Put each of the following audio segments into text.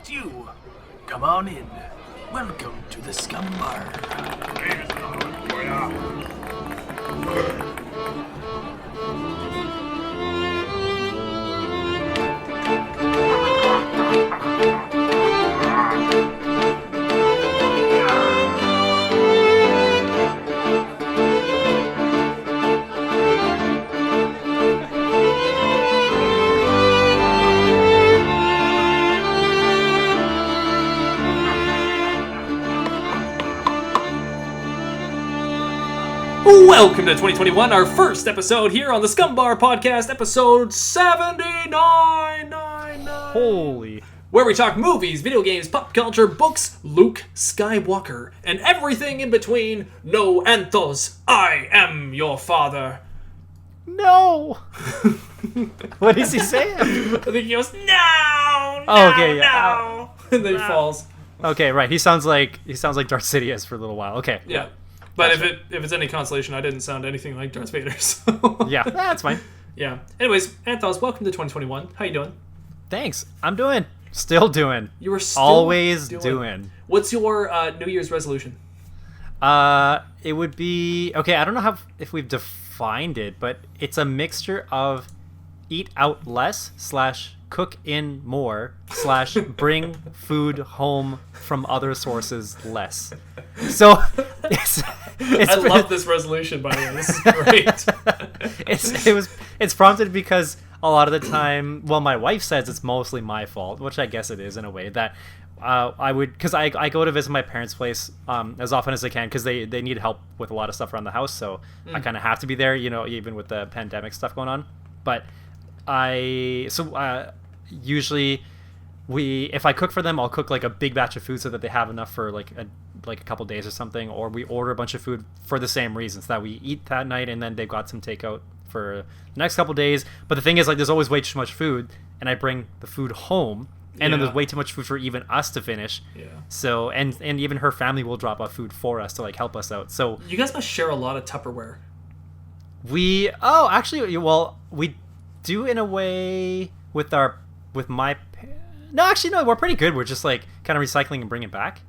just you. Come on in. Welcome to the Scumm Bar. Welcome to 2021, our first episode here on the Scumm Bar Podcast, episode 79. Holy. Where we talk movies, video games, pop culture, books, Luke Skywalker, and everything in between. No, Anth0z, I am your father. No. What does he say? I think he goes, no, okay, yeah. no. And then he falls. Okay, right. He sounds like Darth Sidious for a little while. Okay. Yeah. But if it's any consolation, I didn't sound anything like Darth Vader. So. Yeah, that's fine. Yeah. Anyways, Anth0z, welcome to 2021. How you doing? Thanks. I'm doing. Still doing. You were still always doing. What's your New Year's resolution? It would be okay. I don't know if we've defined it, but it's a mixture of eat out less / cook in more / bring food home from other sources less. So it's I love this resolution, by the way. This is great. It's prompted because a lot of the time, well, my wife says it's mostly my fault, which I guess it is in a way, that because I go to visit my parents' place as often as I can because they need help with a lot of stuff around the house, so I kind of have to be there, even with the pandemic stuff going on. But usually if I cook for them, I'll cook like a big batch of food so that they have enough for like a couple days or something, or we order a bunch of food for the same reasons, that we eat that night and then they've got some takeout for the next couple days. But the thing is, like, there's always way too much food, and I bring the food home, and then there's way too much food for even us to finish. Yeah. So and even her family will drop off food for us to like help us out. So you guys must share a lot of Tupperware. We do in a way with my. No, actually, no. We're pretty good. We're just like kind of recycling and bringing it back.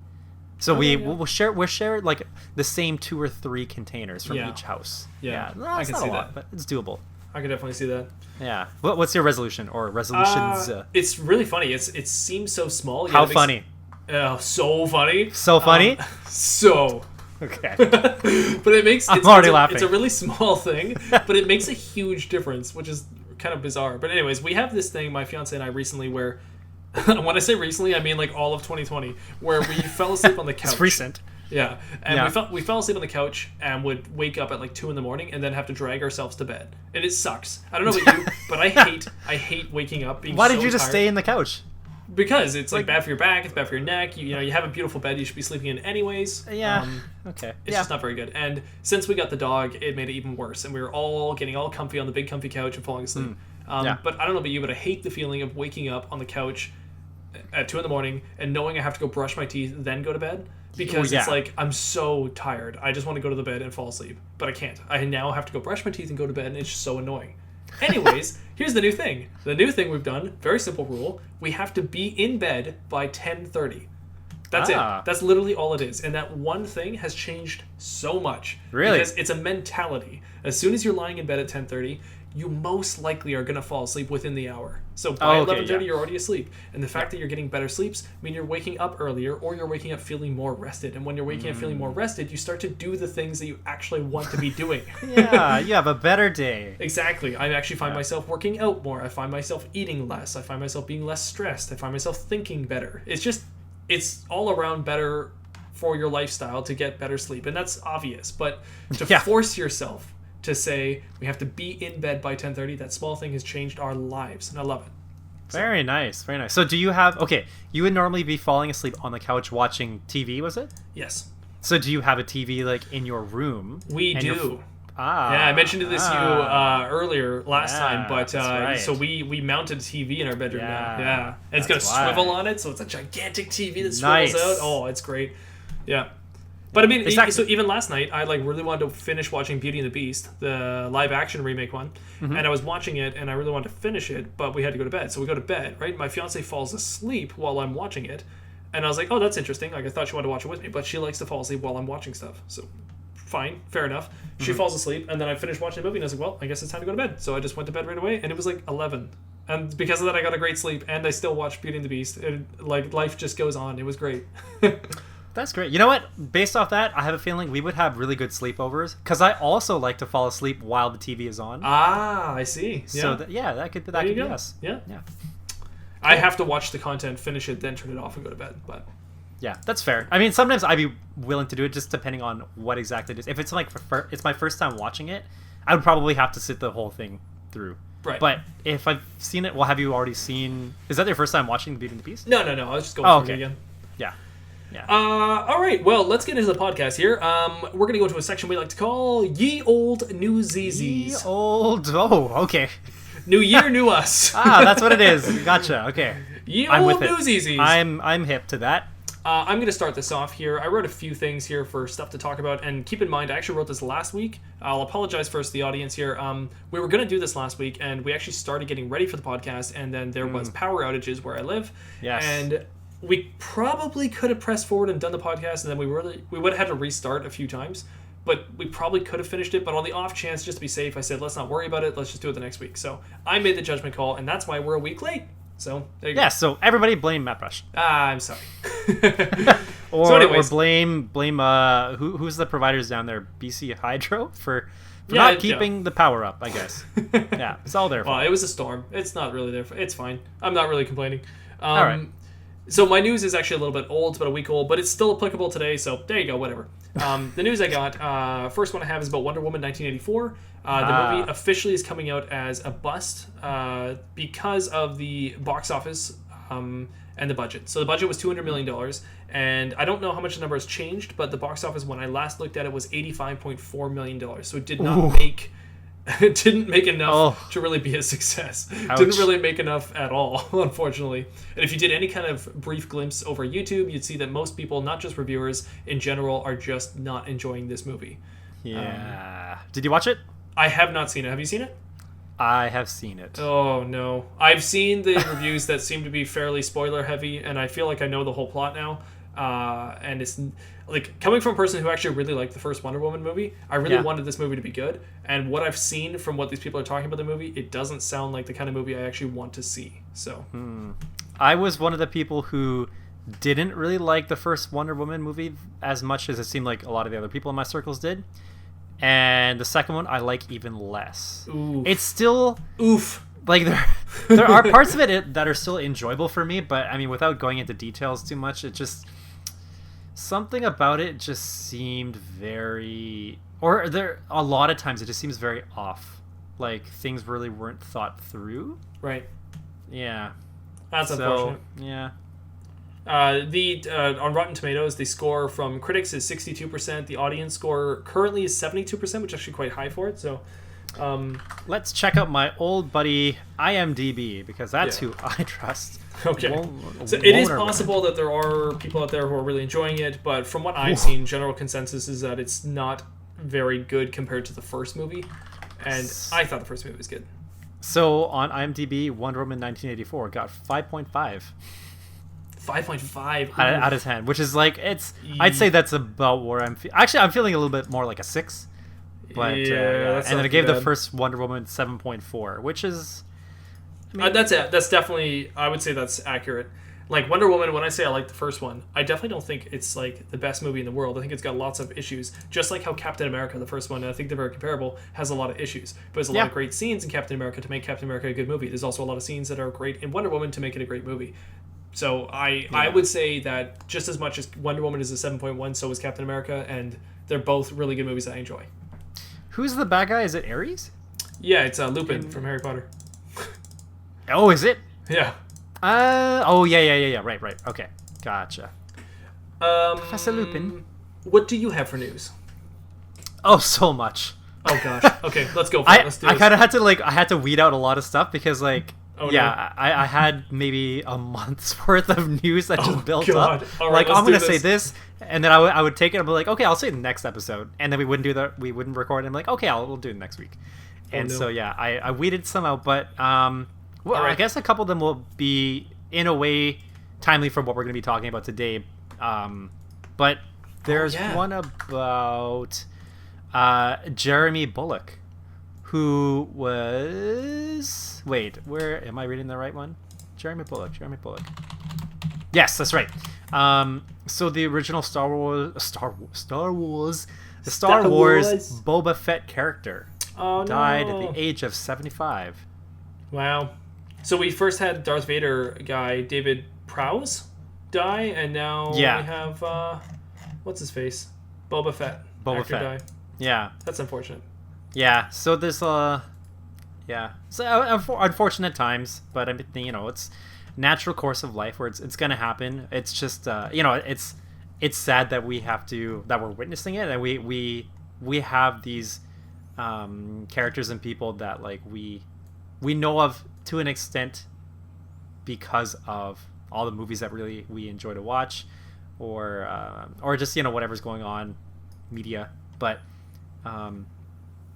So we'll share like the same 2 or 3 containers from each house. Yeah, no, I can see lot, that, but it's doable. I can definitely see that. Yeah. What's your resolution or resolutions? It's really funny. It seems so small. How funny? So funny. So funny. So. Okay. But it's laughing. It's a really small thing, but it makes a huge difference, which is kind of bizarre. But anyways, we have this thing, my fiance and I, recently, where when I say recently, I mean like all of 2020, where we fell asleep on the couch. It's recent. Yeah, and we fell asleep on the couch and would wake up at like 2 a.m. and then have to drag ourselves to bed, and it sucks. I don't know about you, but I hate waking up being. Why so did you just tired. stay in the couch? Because it's like bad for your back, it's bad for your neck. You have a beautiful bed you should be sleeping in anyways. Yeah. Okay. It's just not very good. And since we got the dog, it made it even worse. And we were all getting all comfy on the big comfy couch and falling asleep. But I don't know about you, but I hate the feeling of waking up on the couch at 2 a.m. and knowing I have to go brush my teeth, then go to bed. Because it's like, I'm so tired. I just want to go to the bed and fall asleep. But I can't. I now have to go brush my teeth and go to bed, and it's just so annoying. Anyways, here's the new thing. The new thing we've done, very simple rule, we have to be in bed by 10:30. That's it. That's literally all it is. And that one thing has changed so much. Really? Because it's a mentality. As soon as you're lying in bed at 10:30, you most likely are going to fall asleep within the hour. So by 11:30, you're already asleep. And the fact that you're getting better sleeps mean you're waking up earlier, or you're waking up feeling more rested. And when you're waking up feeling more rested, you start to do the things that you actually want to be doing. Yeah, you have a better day. Exactly. I actually find myself working out more. I find myself eating less. I find myself being less stressed. I find myself thinking better. It's all around better for your lifestyle to get better sleep. And that's obvious. But to force yourself to say we have to be in bed by 10:30, that small thing has changed our lives, and I love it. Very nice, very nice. So do you have, you would normally be falling asleep on the couch watching TV, was it? Yes. So do you have a TV like in your room? We do. Yeah, I mentioned this to you earlier last time, but right. so we mounted a TV in our bedroom now. Yeah. And it's got a swivel on it, so it's a gigantic TV that swivels out. Oh, it's great. Yeah. But I mean, Exactly. so even last night, I like really wanted to finish watching Beauty and the Beast, the live action remake one, and I was watching it, and I really wanted to finish it, but we had to go to bed. So we go to bed, right? My fiance falls asleep while I'm watching it, and I was like, oh, that's interesting. Like I thought she wanted to watch it with me, but she likes to fall asleep while I'm watching stuff. So fine, fair enough. She falls asleep, and then I finished watching the movie, and I was like, well, I guess it's time to go to bed. So I just went to bed right away, and it was like 11. And because of that, I got a great sleep, and I still watched Beauty and the Beast. Like life just goes on. It was great. That's great. You know what? Based off that, I have a feeling we would have really good sleepovers because I also like to fall asleep while the TV is on. Ah, I see. Yeah. So that could be us. Yeah. Yeah. I have to watch the content, finish it, then turn it off and go to bed. But Yeah, that's fair. I mean, sometimes I'd be willing to do it just depending on what exactly it is. If it's like it's my first time watching it, I would probably have to sit the whole thing through. Right. But if I've seen it, well, have you already seen? Is that your first time watching Beauty and the Beast? No. I was just going through it again. Yeah. Yeah. All right. Well, let's get into the podcast here. We're going to go into a section we like to call Ye Old Newsies. Ye old. Oh, okay. New year, new us. That's what it is. Gotcha. Okay. Ye I'm Old with it. Newsies. I'm hip to that. I'm going to start this off here. I wrote a few things here for stuff to talk about, and keep in mind, I actually wrote this last week. I'll apologize first to the audience here. We were going to do this last week, and we actually started getting ready for the podcast, and then there was power outages where I live. Yes. And we probably could have pressed forward and done the podcast, and then we would have had to restart a few times, but we probably could have finished it. But on the off chance, just to be safe, I said, let's not worry about it. Let's just do it the next week. So I made the judgment call, and that's why we're a week late. So there you go. Yeah, so everybody blame Mattbrush. I'm sorry. Or, So anyways. or blame who's the providers down there? BC Hydro for not keeping the power up, I guess. Yeah, it's all their fault. Well, it was a storm. It's not really their fault. It's fine. I'm not really complaining. All right. So my news is actually a little bit old. It's about a week old, but it's still applicable today. So there you go. Whatever. The news I got. First one I have is about Wonder Woman 1984. The movie officially is coming out as a bust because of the box office and the budget. So the budget was $200 million, and I don't know how much the number has changed, but the box office when I last looked at it was $85.4 million. So it did not make... It didn't make enough to really be a success. Ouch. Didn't really make enough at all, unfortunately. And if you did any kind of brief glimpse over YouTube, you'd see that most people, not just reviewers, in general, are just not enjoying this movie. Yeah. Did you watch it? I have not seen it. Have you seen it? I have seen it. Oh, no. I've seen the reviews that seem to be fairly spoiler heavy, and I feel like I know the whole plot now. And it's like coming from a person who actually really liked the first Wonder Woman movie, I really wanted this movie to be good. And what I've seen from what these people are talking about the movie, it doesn't sound like the kind of movie I actually want to see. So I was one of the people who didn't really like the first Wonder Woman movie as much as it seemed like a lot of the other people in my circles did. And the second one I like even less. Oof. It's still Oof. like there are parts of it that are still enjoyable for me, but I mean without going into details too much, it just something about it just seemed very, or there a lot of times it just seems very off. Like things really weren't thought through. Right. Yeah. That's unfortunate. Yeah. On Rotten Tomatoes, the score from critics is 62%. The audience score currently is 72%, which is actually quite high for it. So, let's check out my old buddy IMDb because that's who I trust. Okay. So it is possible that there are people out there who are really enjoying it, but from what I've seen, general consensus is that it's not very good compared to the first movie. And I thought the first movie was good. So on IMDb, Wonder Woman 1984 got 5.5. 5.5 out of 10, which is like I'd say that's about where I'm actually I'm feeling a little bit more like a 6, but and then I gave the first Wonder Woman 7.4, which is that's it. That's definitely, I would say that's accurate. Like Wonder Woman, when I say I like the first one, I definitely don't think it's like the best movie in the world. I think it's got lots of issues, just like how Captain America, the first one, and I think they're very comparable, has a lot of issues. But there's a lot of great scenes in Captain America to make Captain America a good movie. There's also a lot of scenes that are great in Wonder Woman to make it a great movie. So I would say that just as much as Wonder Woman is a 7.1, so is Captain America, and they're both really good movies that I enjoy. Who's the bad guy? Is it Ares? Yeah, it's Lupin from Harry Potter. Oh, is it? Yeah. Yeah. Right. Okay, gotcha. Professor Lupin. What do you have for news? Oh, so much. Oh gosh. Okay, let's go for it. Let's do this. I kind of had to I had to weed out a lot of stuff because Oh, yeah, no. I had maybe a month's worth of news that just built God. up. All right, like, I'm let's gonna do say this, and then I would take it and be like, okay, I'll say the next episode, and then we wouldn't record. And I'm like, okay, we'll do it next week. And no. so yeah, I weeded some out, but well, right. I guess a couple of them will be in a way timely for what we're gonna be talking about today. But there's one about Jeremy Bulloch, who was... Wait, where... Am I reading the right one? Jeremy Bulloch. Yes, that's right. So the original Star Wars Boba Fett character died at the age of 75. Wow. So we first had Darth Vader guy, David Prowse, die, and now we have... what's his face? Boba Fett. Boba Fett. Die. Yeah. That's unfortunate. Yeah, so there's so unfortunate times, but I mean, you know, it's natural course of life where it's gonna happen. It's just you know, it's sad that we're witnessing it, and we have these characters and people that like we know of to an extent because of all the movies that really we enjoy to watch, or just, you know, whatever's going on media, but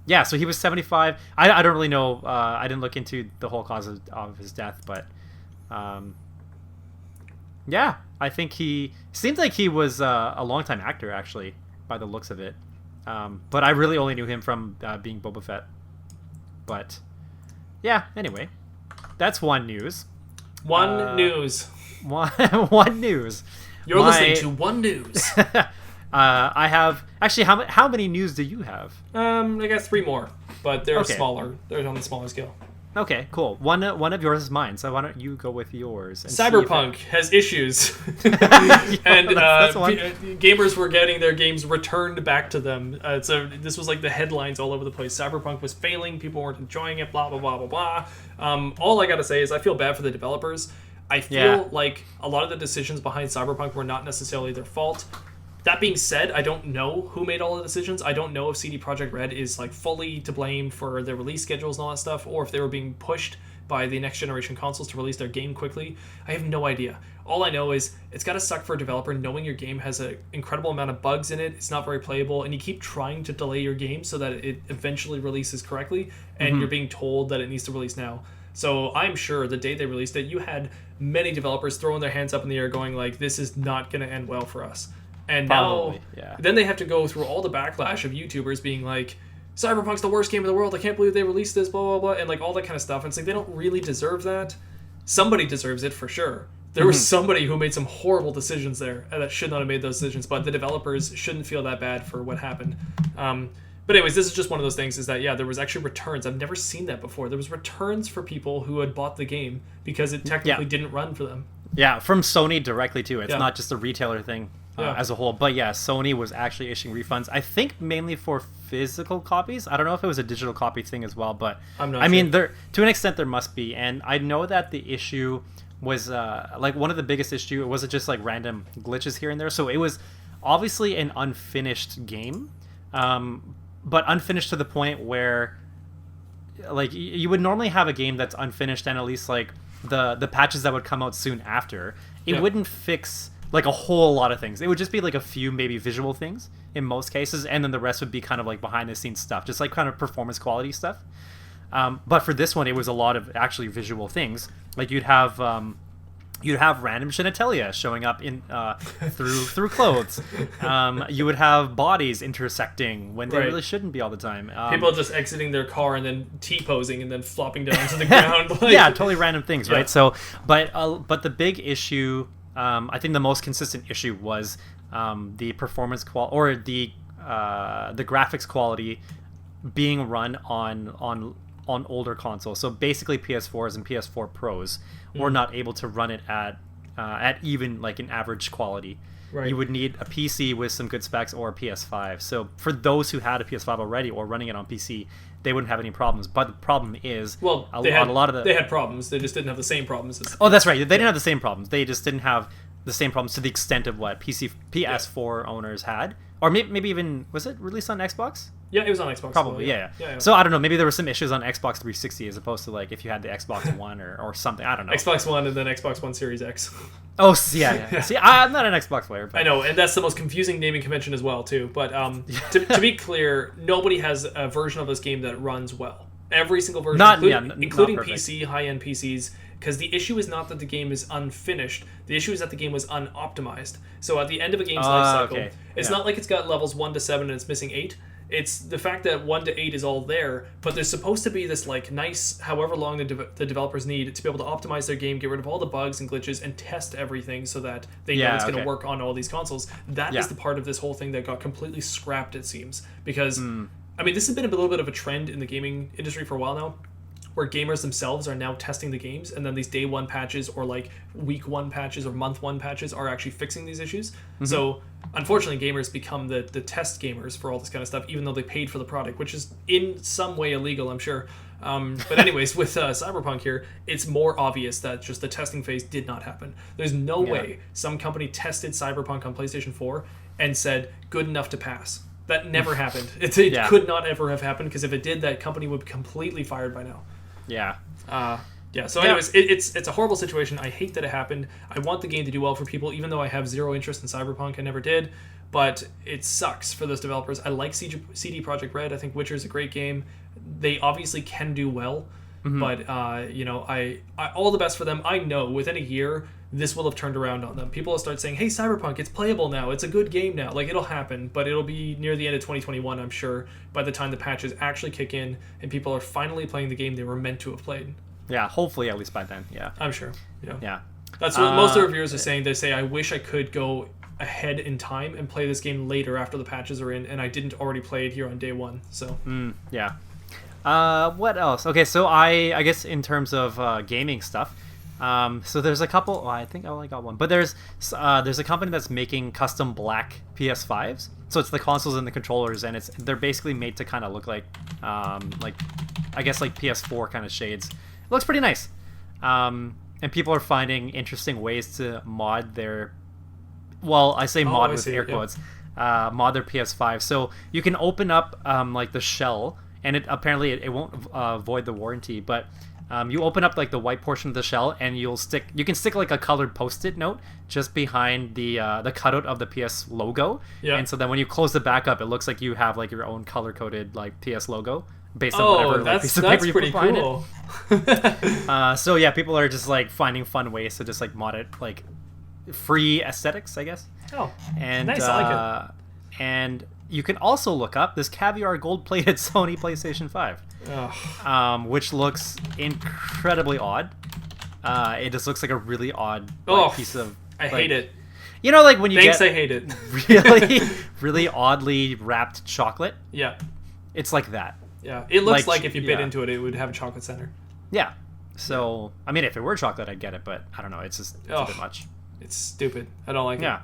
yeah, so he was 75. I don't really know. I didn't look into the whole cause of his death, but yeah, I think he seems like he was a longtime actor, actually, by the looks of it. But I really only knew him from being Boba Fett. But yeah, anyway, that's one news. One news. One news. You're listening to One News. I have actually. How many news do you have? I got 3 more, but they're smaller. They're on the smaller scale. Okay, cool. One of yours is mine, so why don't you go with yours? And Cyberpunk has issues, and gamers were getting their games returned back to them. So this was like the headlines all over the place. Cyberpunk was failing. People weren't enjoying it. Blah blah blah blah blah. All I gotta say is I feel bad for the developers. I feel like a lot of the decisions behind Cyberpunk were not necessarily their fault. That being said, I don't know who made all the decisions. I don't know if CD Projekt Red is like fully to blame for their release schedules and all that stuff, or if they were being pushed by the next generation consoles to release their game quickly. I have no idea. All I know is it's got to suck for a developer knowing your game has an incredible amount of bugs in it, it's not very playable, and you keep trying to delay your game so that it eventually releases correctly, and you're being told that it needs to release now. So I'm sure the day they released it, you had many developers throwing their hands up in the air going like, this is not going to end well for us. And probably, then they have to go through all the backlash of YouTubers being like, Cyberpunk's the worst game in the world, I can't believe they released this, blah, blah, blah, and like all that kind of stuff. And it's like, they don't really deserve that. Somebody deserves it for sure. There was somebody who made some horrible decisions there that should not have made those decisions, but the developers shouldn't feel that bad for what happened. But anyways, this is just one of those things is that, there was actually returns. I've never seen that before. There was returns for people who had bought the game because it technically didn't run for them. Yeah, from Sony directly too. It's not just a retailer thing as a whole. But yeah, Sony was actually issuing refunds. I think mainly for physical copies. I don't know if it was a digital copy thing as well, but I'm not I mean, there to an extent there must be. And I know that the issue was like one of the biggest issue. It wasn't just like random glitches here and there. So it was obviously an unfinished game, but unfinished to the point where like you would normally have a game that's unfinished and at least like the patches that would come out soon after, it wouldn't fix like a whole lot of things. It would just be like a few maybe visual things in most cases, and then the rest would be kind of like behind the scenes stuff, just like kind of performance quality stuff. But for this one, it was a lot of actually visual things. Like you'd have random genitalia showing up in through clothes. You would have bodies intersecting when they really shouldn't be all the time. People just exiting their car and then T-posing and then flopping down to the ground. Like... Yeah, totally random things, right? So, but the big issue, I think the most consistent issue was the performance quality or the graphics quality being run on older consoles. So basically PS4s and PS4 Pros were not able to run it at even like an average quality. Right. You would need a PC with some good specs or a PS5. So for those who had a PS5 already or running it on PC, they wouldn't have any problems. But the problem is, they had problems. They just didn't have the same problems. Oh, that's right. They didn't have the same problems. They just didn't have the same problems to the extent of what PS4 owners had, or maybe even, was it released on Xbox? Yeah, it was on Xbox. Probably, yeah. So I don't know. Maybe there were some issues on Xbox 360 as opposed to like if you had the Xbox One or something. I don't know. Xbox One and then Xbox One Series X. Oh, yeah. See, I'm not an Xbox player. But... I know, and that's the most confusing naming convention as well, too. But to be clear, nobody has a version of this game that runs well. Every single version, including PC, high-end PCs, because the issue is not that the game is unfinished. The issue is that the game was unoptimized. So at the end of a game's life cycle, it's not like it's got levels 1 to 7 and it's missing 8. It's the fact that 1 to 8 is all there, but there's supposed to be this like nice, however long the developers need to be able to optimize their game, get rid of all the bugs and glitches, and test everything so that they know it's going to work on all these consoles. That is the part of this whole thing that got completely scrapped, it seems. Because, I mean, this has been a little bit of a trend in the gaming industry for a while now, where gamers themselves are now testing the games, and then these day 1 patches or like week 1 patches or month 1 patches are actually fixing these issues. So unfortunately gamers become the test gamers for all this kind of stuff, even though they paid for the product, which is in some way illegal, I'm sure. But anyways, with Cyberpunk here, it's more obvious that just the testing phase did not happen. There's no way some company tested Cyberpunk on PlayStation 4 and said good enough to pass. That never happened. It could not ever have happened, because if it did, that company would be completely fired by now. So anyways, it's a horrible situation. I hate that it happened. I want the game to do well for people, even though I have zero interest in Cyberpunk. I never did, but it sucks for those developers. I like CD Projekt Red. I think Witcher is a great game. They obviously can do well, but I all the best for them. I know within a year this will have turned around on them. People will start saying, hey, Cyberpunk, it's playable now. It's a good game now. Like, it'll happen, but it'll be near the end of 2021, I'm sure, by the time the patches actually kick in and people are finally playing the game they were meant to have played. Yeah, hopefully at least by then, yeah. I'm sure, Yeah. That's what most of the reviewers are saying. They say, I wish I could go ahead in time and play this game later after the patches are in, and I didn't already play it here on day 1, so... Yeah. What else? Okay, so I guess in terms of gaming stuff, so there's a couple. Well, I think I only got one, but there's a company that's making custom black PS5s. So it's the consoles and the controllers, and they're basically made to kind of look like I guess like PS4 kind of shades. It looks pretty nice, and people are finding interesting ways to mod their. Well, I say mod with air quotes. Mod their PS5, so you can open up like the shell, and it won't void the warranty, but. You open up like the white portion of the shell, and you can stick like a colored Post-it note just behind the cutout of the PS logo. Yeah. And so then when you close the back up, it looks like you have like your own color coded like PS logo based on whatever like, piece of paper you put behind cool. it. So yeah, people are just like finding fun ways to just like mod it, like free aesthetics, I guess. Oh, and nice. I like it. And you can also look up this caviar gold-plated Sony PlayStation 5, which looks incredibly odd. It just looks like a really odd piece of... I hate it. You know, like when you I hate it. really, really oddly wrapped chocolate? Yeah. It's like that. Yeah. It looks like if you bit into it, it would have a chocolate center. Yeah. So, I mean, if it were chocolate, I'd get it, but I don't know. It's just a bit much. It's stupid. I don't like it.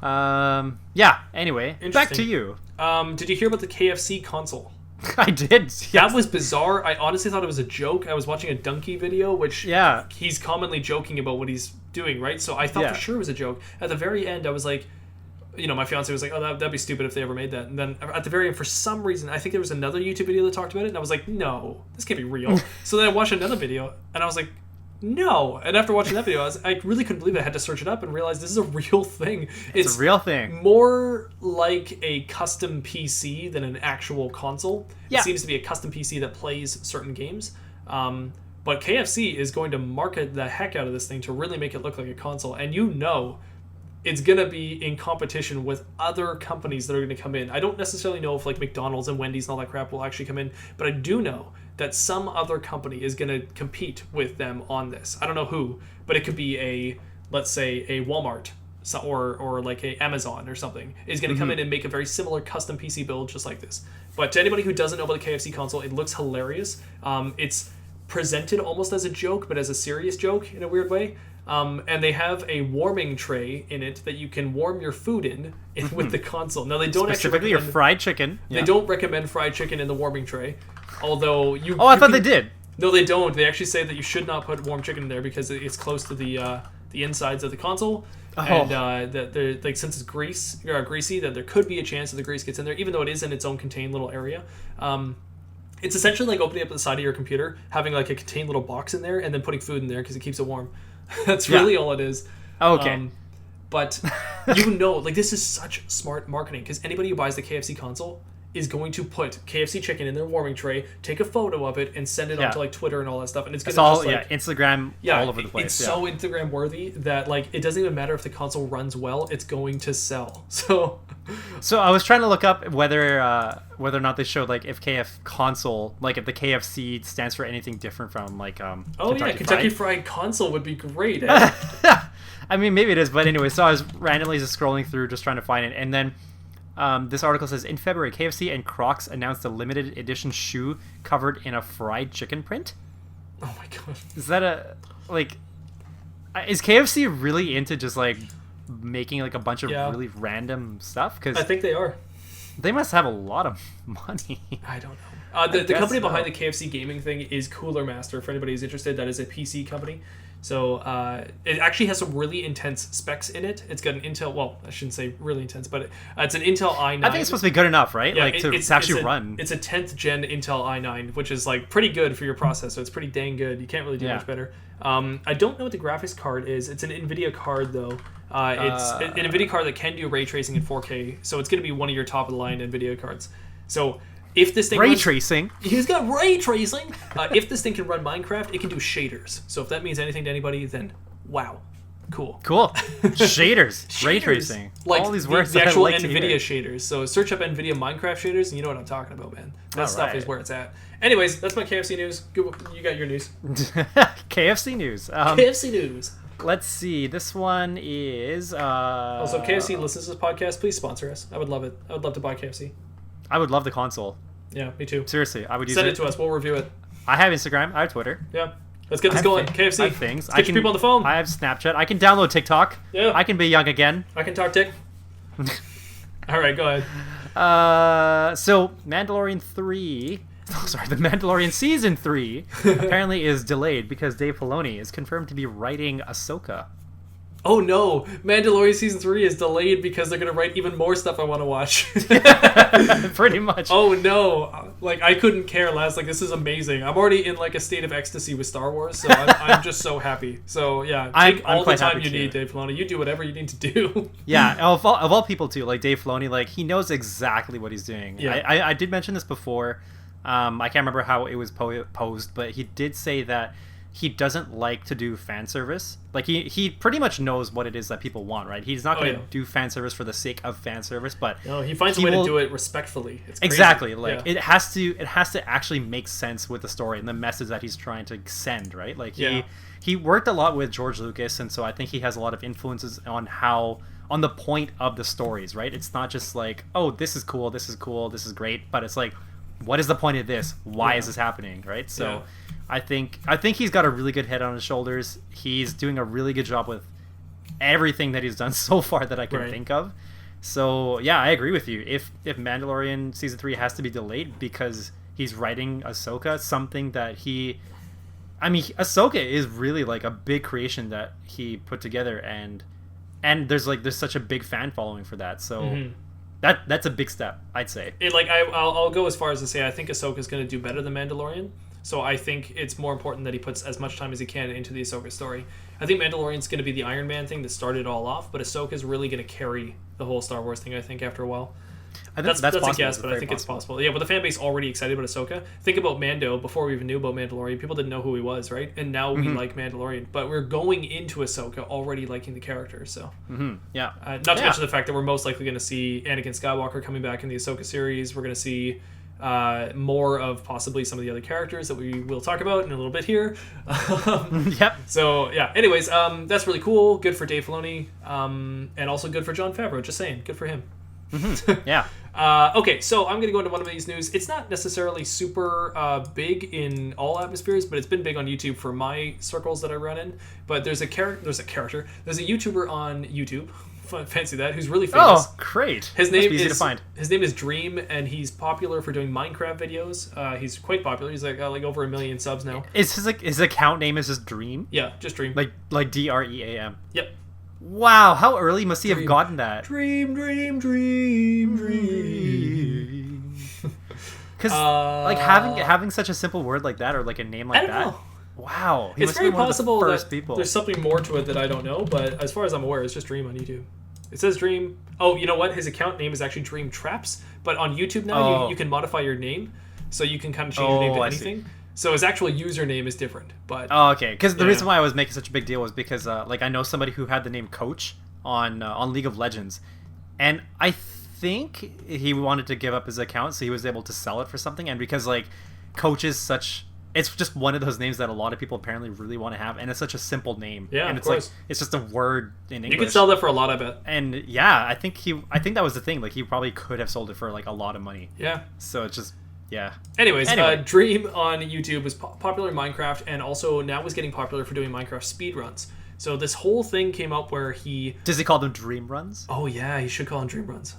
Yeah. Anyway, back to you. Did you hear about the KFC console? I did. Yes. That was bizarre. I honestly thought it was a joke. I was watching a Donkey video, which he's commonly joking about what he's doing, right? So I thought for sure it was a joke. At the very end, I was like, my fiance was like, oh, that'd be stupid if they ever made that. And then at the very end, for some reason, I think there was another YouTube video that talked about it, and I was like, no, this can't be real. So then I watched another video, and I was like, no. And after watching that video, I really couldn't believe it. I had to search it up and realize this is a real thing. It's a real thing. More like a custom PC than an actual console. Yeah. It seems to be a custom PC that plays certain games. But KFC is going to market the heck out of this thing to really make it look like a console. And it's going to be in competition with other companies that are going to come in. I don't necessarily know if like McDonald's and Wendy's and all that crap will actually come in, but I do know that some other company is going to compete with them on this. I don't know who, but it could be let's say a Walmart or like a Amazon or something is going to come in and make a very similar custom PC build just like this. But to anybody who doesn't know about the KFC console, it looks hilarious. It's presented almost as a joke, but as a serious joke in a weird way. And they have a warming tray in it that you can warm your food in with the console. Now they don't specifically your fried chicken. They don't recommend fried chicken in the warming tray, although I thought they did. No, they don't. They actually say that you should not put warm chicken in there because it's close to the insides of the console. Oh. And that they're like, since it's greasy, that there could be a chance that the grease gets in there, even though it is in its own contained little area. It's essentially like opening up the side of your computer, having like a contained little box in there, and then putting food in there because it keeps it warm. That's really all it is. Okay. But like, this is such smart marketing, because anybody who buys the KFC console is going to put KFC chicken in their warming tray, take a photo of it, and send it onto like Twitter and all that stuff. And it's all Instagram all over the place. It's so Instagram worthy that like it doesn't even matter if the console runs well; it's going to sell. So I was trying to look up whether or not they showed like if KF console, like if the KFC stands for anything different from like Kentucky Fried Console would be great. I mean, maybe it is, but anyway. So I was randomly just scrolling through, just trying to find it, and then. This article says, in February, KFC and Crocs announced a limited edition shoe covered in a fried chicken print. Oh my god. Is that is KFC really into just like making like a bunch of really random stuff? Because I think they are. They must have a lot of money. I don't know. The company behind the KFC gaming thing is Cooler Master. For anybody who's interested, that is a PC company. So it actually has some really intense specs in it. It's got an Intel, well, I shouldn't say really intense, but it's an Intel i9. I think it's supposed to be good enough, right? Yeah, like to actually run. It's a 10th gen Intel i9, which is like pretty good for your processor. It's pretty dang good. You can't really do much better. I don't know what the graphics card is. It's an NVIDIA card though. It's an NVIDIA card that can do ray tracing in 4K. So it's going to be one of your top of the line NVIDIA cards. So if this thing tracing, he's got ray tracing. If this thing can run Minecraft, it can do shaders. So if that means anything to anybody, then wow, cool. Shaders, ray tracing, like all these words. The actual like NVIDIA shaders. So search up NVIDIA Minecraft shaders, and you know what I'm talking about, man. That stuff is where it's at. Anyways, that's my KFC news. You got your news. KFC news. KFC news. Let's see. This one is. Also, KFC listens to this podcast. Please sponsor us. I would love it. I would love to buy KFC. I would love the console. Yeah, me too. Seriously, I would use it. Send it to us. We'll review it. I have Instagram. I have Twitter. Yeah. Let's get this going. KFC. I have things. Let's get your people on the phone. I have Snapchat. I can download TikTok. Yeah. I can be young again. I can talk tick. All right, go ahead. So Mandalorian 3... Oh, sorry, the Mandalorian Season 3 apparently is delayed because Dave Filoni is confirmed to be writing Ahsoka. Oh no, Mandalorian Season 3 is delayed because they're going to write even more stuff I want to watch. Pretty much. Oh no, like I couldn't care less. Like this is amazing. I'm already in like a state of ecstasy with Star Wars, so I'm just so happy. So yeah, take all the time you need, Dave Filoni. You do whatever you need to do. Yeah, of all people too, like Dave Filoni, like he knows exactly what he's doing. Yeah. I did mention this before. I can't remember how it was posed, but he did say that he doesn't like to do fan service. Like he pretty much knows what it is that people want, right? He's not going to do fan service for the sake of fan service, but no, he finds a way to do it respectfully. It's crazy. Exactly. Like it has to actually make sense with the story and the message that he's trying to send, right? Like he worked a lot with George Lucas, and so I think he has a lot of influences on the point of the stories, right? It's not just like, oh, this is cool, this is great, but it's like, what is the point of this? Why is this happening, right? So I think he's got a really good head on his shoulders. He's doing a really good job with everything that he's done so far that I can think of. So yeah, I agree with you. If Mandalorian Season 3 has to be delayed because he's writing Ahsoka, something that Ahsoka is really like a big creation that he put together, and there's such a big fan following for that. So that's a big step, I'd say. I'll go as far as to say I think Ahsoka's going to do better than Mandalorian. So I think it's more important that he puts as much time as he can into the Ahsoka story. I think Mandalorian's going to be the Iron Man thing that started it all off, but Ahsoka's really going to carry the whole Star Wars thing, I think, after a while. That's a guess, but I think it's possible. Yeah, with the fan base already excited about Ahsoka. Think about Mando. Before we even knew about Mandalorian, people didn't know who he was, right? And now we like Mandalorian. But we're going into Ahsoka already liking the character, so... Yeah. Not to mention the fact that we're most likely going to see Anakin Skywalker coming back in the Ahsoka series. We're going to see more of possibly some of the other characters that we will talk about in a little bit here. Yep. So, yeah. Anyways, that's really cool. Good for Dave Filoni. And also good for Jon Favreau. Just saying. Good for him. Yeah. Okay, so I'm going to go into one of these news. It's not necessarily super big in all atmospheres, but it's been big on YouTube for my circles that I run in. But there's a YouTuber on YouTube, fancy that, who's really famous. Oh, great. His name easy is to find. His name is Dream, and he's popular for doing Minecraft videos. He's quite popular. He's like over 1 million subs now. Is his account name is just Dream? Yeah, just Dream. Like DREAM. Yep. Wow, how early must he have gotten that? Dream. Because like having such a simple word like that, or like a name like that. Know. Wow, it's very possible that people. There's something more to it that I don't know, but as far as I'm aware, it's just Dream on YouTube. It says Dream. Oh, you know what? His account name is actually Dream Traps, but on YouTube now you can modify your name, so you can kind of change your name to anything. So his actual username is different. But okay, because the reason why I was making such a big deal was because like I know somebody who had the name Coach on League of Legends, and I think he wanted to give up his account so he was able to sell it for something, and because like Coach is such. It's just one of those names that a lot of people apparently really want to have, and it's such a simple name. Yeah, and it's like it's just a word in English. You could sell that for a lot, I bet. And yeah, I think that was the thing. Like he probably could have sold it for like a lot of money. Yeah. So it's just Anyways, Dream on YouTube was popular in Minecraft, and also now was getting popular for doing Minecraft speedruns. So this whole thing came up where Does he call them dream runs? Oh yeah, he should call them dream runs.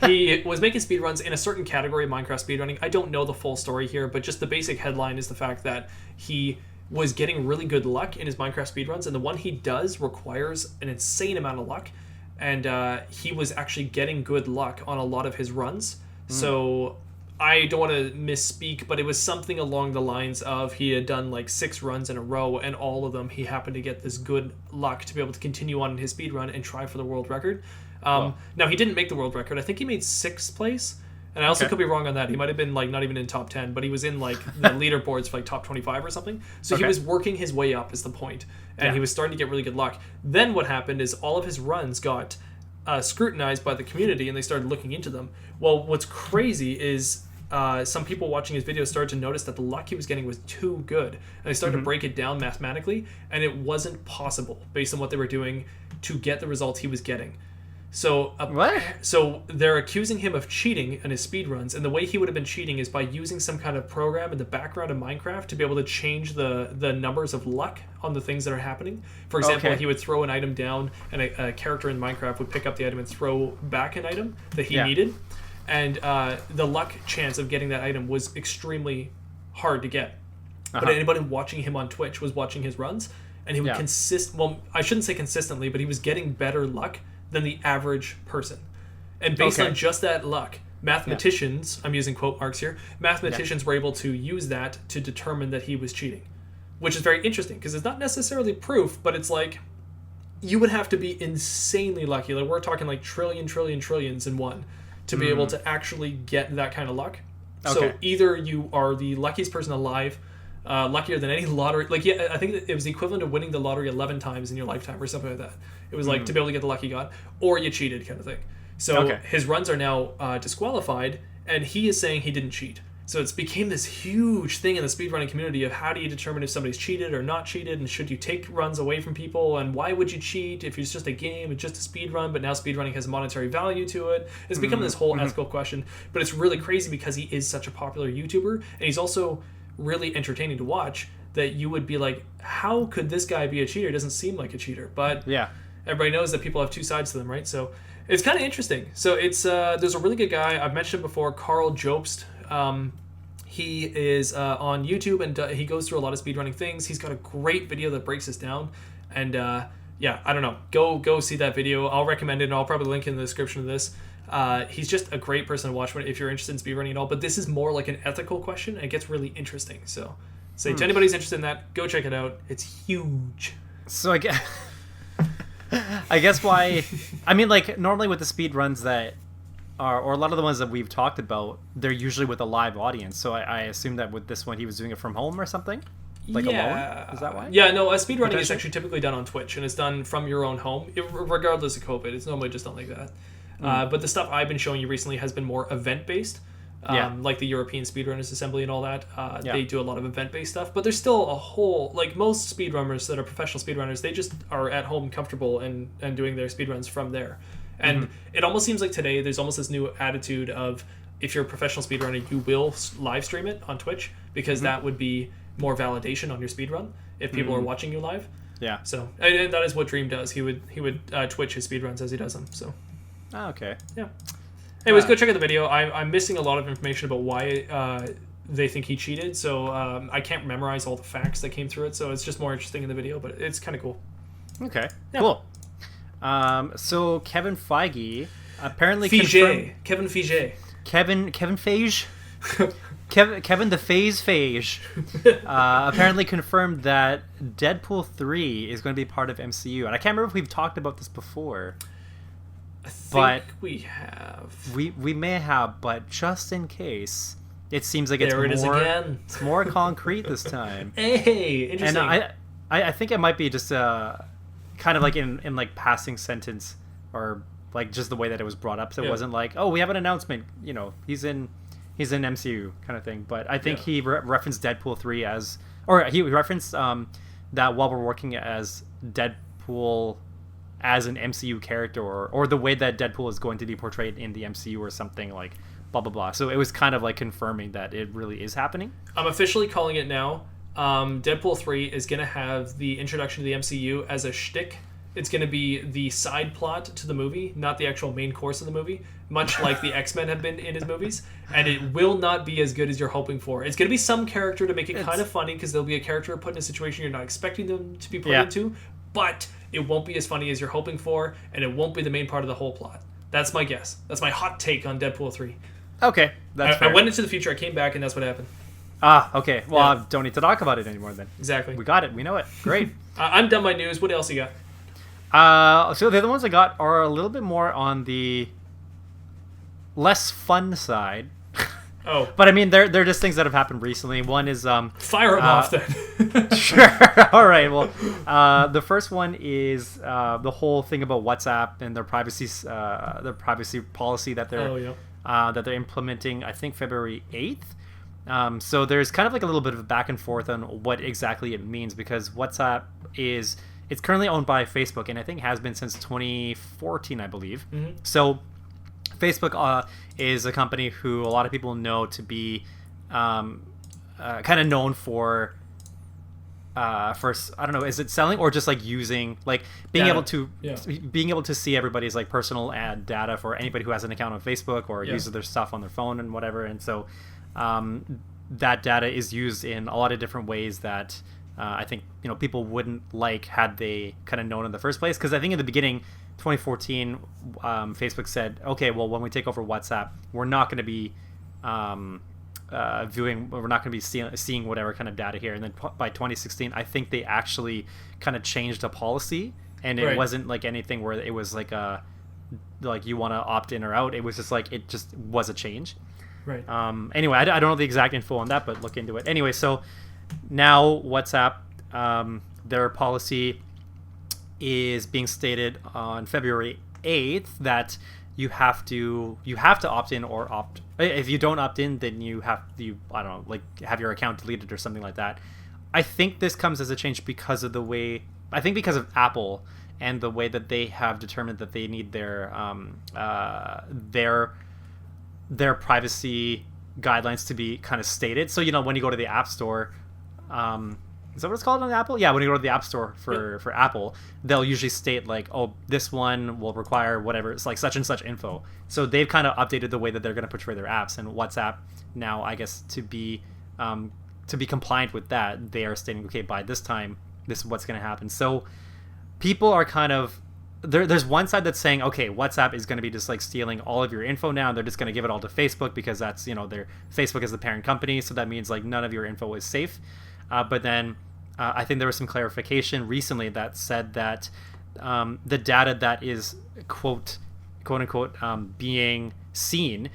He was making speedruns in a certain category of Minecraft speedrunning. I don't know the full story here, but just the basic headline is the fact that he was getting really good luck in his Minecraft speedruns, and the one he does requires an insane amount of luck, and he was actually getting good luck on a lot of his runs. So I don't want to misspeak, but it was something along the lines of he had done like 6 runs in a row, and all of them he happened to get this good luck to be able to continue on in his speed run and try for the world record. Now, he didn't make the world record. I think he made 6th place, and I also could be wrong on that. He might have been like not even in top 10, but he was in like the leaderboards for like top 25 or something. So he was working his way up is the point, and he was starting to get really good luck. Then what happened is all of his runs got scrutinized by the community, and they started looking into them. Well, what's crazy is some people watching his videos started to notice that the luck he was getting was too good, and they started to break it down mathematically, and it wasn't possible based on what they were doing to get the results he was getting. So so they're accusing him of cheating in his speedruns, and the way he would have been cheating is by using some kind of program in the background of Minecraft to be able to change the numbers of luck on the things that are happening. For example, he would throw an item down, and a character in Minecraft would pick up the item and throw back an item that he needed. And the luck chance of getting that item was extremely hard to get. But anybody watching him on Twitch was watching his runs, and he would I shouldn't say consistently, but he was getting better luck than the average person. And based on just that luck, mathematicians, I'm using quote marks here, mathematicians were able to use that to determine that he was cheating. Which is very interesting, because it's not necessarily proof, but it's like, you would have to be insanely lucky. Like, we're talking like trillions in one to be able to actually get that kind of luck. So either you are the luckiest person alive, luckier than any lottery. Like, I think it was the equivalent of winning the lottery 11 times in your lifetime or something like that. It was like to be able to get the luck you got, or you cheated kind of thing. So his runs are now disqualified, and he is saying he didn't cheat. So it's became this huge thing in the speedrunning community of how do you determine if somebody's cheated or not cheated, and should you take runs away from people, and why would you cheat if it's just a game, it's just a speedrun, but now speedrunning has monetary value to it. It's become this whole ethical question, but it's really crazy because he is such a popular YouTuber, and he's also really entertaining to watch, that you would be like, how could this guy be a cheater? It doesn't seem like a cheater, but everybody knows that people have two sides to them, right? So it's kind of interesting. So it's there's a really good guy, I've mentioned it before, Carl Jobst. He is on YouTube, and he goes through a lot of speedrunning things. He's got a great video that breaks this down, and I don't know, go see that video. I'll recommend it, and I'll probably link in the description of this. He's just a great person to watch if you're interested in speedrunning at all, but this is more like an ethical question, and it gets really interesting. So to anybody who's interested in that, go check it out. It's huge. So I guess why, I mean, like, normally with the speed runs that are, or a lot of the ones that we've talked about, they're usually with a live audience. So I assume that with this one, he was doing it from home or something? Like alone? Is that why? Yeah, no, speedrunning is actually typically done on Twitch, and it's done from your own home, regardless of COVID. It's normally just done like that. But the stuff I've been showing you recently has been more event-based. Like the European Speedrunners Assembly and all that. They do a lot of event-based stuff, but there's still a whole, like most speedrunners that are professional speedrunners, they just are at home comfortable and doing their speedruns from there. And it almost seems like today there's almost this new attitude of, if you're a professional speedrunner, you will live stream it on Twitch, because that would be more validation on your speedrun if people are watching you live. Yeah. So and that is what Dream does. He would Twitch his speedruns as he does them. So. Oh, okay. Yeah. Anyways, go check out the video. I'm missing a lot of information about why they think he cheated, so I can't memorize all the facts that came through it, so it's just more interesting in the video, but it's kind of cool. Okay, yeah. Cool. So Kevin Feige apparently Feige. Kevin Feige. Kevin Feige? Kevin the Feige apparently confirmed that Deadpool 3 is going to be part of MCU, and I can't remember if we've talked about this before. I think we have. We may have, but just in case, it seems like it's more concrete this time. Hey, interesting. And I think it might be just kind of like in like passing sentence, or like just the way that it was brought up. So it wasn't like, oh, we have an announcement. You know, he's in MCU kind of thing. But I think he referenced Deadpool 3 or he referenced that while we're working as Deadpool as an MCU character, or the way that Deadpool is going to be portrayed in the MCU or something, like blah blah blah. So it was kind of like confirming that it really is happening. I'm officially calling it now. Deadpool 3 is going to have the introduction to the MCU as a shtick. It's going to be the side plot to the movie, not the actual main course of the movie, much like the X-Men have been in his movies, and it will not be as good as you're hoping for. It's going to be some character to make it kind of funny, because there'll be a character put in a situation you're not expecting them to be put into, but it won't be as funny as you're hoping for, and it won't be the main part of the whole plot. That's my guess. That's my hot take on Deadpool 3. Okay, that's fair. I went into the future, I came back, and that's what happened. Ah, okay. Well, I don't need to talk about it anymore then. Exactly. We got it. We know it. Great. I'm done my news. What else you got? So the other ones I got are a little bit more on the less fun side. Oh. But I mean, they're just things that have happened recently. One is fire them off then. Sure. All right. Well, the first one is the whole thing about WhatsApp and their privacy policy that they're implementing. I think February 8th. So there's kind of like a little bit of a back and forth on what exactly it means, because WhatsApp it's currently owned by Facebook, and I think has been since 2014, I believe. Mm-hmm. So Facebook is a company who a lot of people know to be kind of known for I don't know, is it selling or just like using, like being able to see everybody's like personal ad data for anybody who has an account on Facebook or uses their stuff on their phone and whatever. And so that data is used in a lot of different ways that I think people wouldn't like had they kind of known in the first place. Because I think in the beginning, 2014, Facebook said, okay, well, when we take over WhatsApp, we're not going to be we're not going to be seeing whatever kind of data here. And then by 2016, I think they actually kind of changed a policy, and it wasn't like anything where it was like you want to opt in or out. It was just like, it just was a change. Right. Anyway, I don't know the exact info on that, but look into it. Anyway, so now WhatsApp, their policy is being stated on February 8th that you have to opt in or opt. If you don't opt in, then you I don't know, like have your account deleted or something like that. I think this comes as a change because of because of Apple and the way that they have determined that they need their privacy guidelines to be kind of stated. So when you go to the App Store, is that what it's called on Apple? Yeah, when you go to the App Store for Apple, they'll usually state like, oh, this one will require whatever. It's like such and such info. So they've kind of updated the way that they're going to portray their apps. And WhatsApp now, I guess, to be compliant with that, they are stating, okay, by this time, this is what's going to happen. So people are kind of there's one side that's saying, okay, WhatsApp is going to be just like stealing all of your info now, and they're just going to give it all to Facebook because that's their Facebook is the parent company, so that means like none of your info is safe. But then I think there was some clarification recently that said that the data that is quote unquote being seen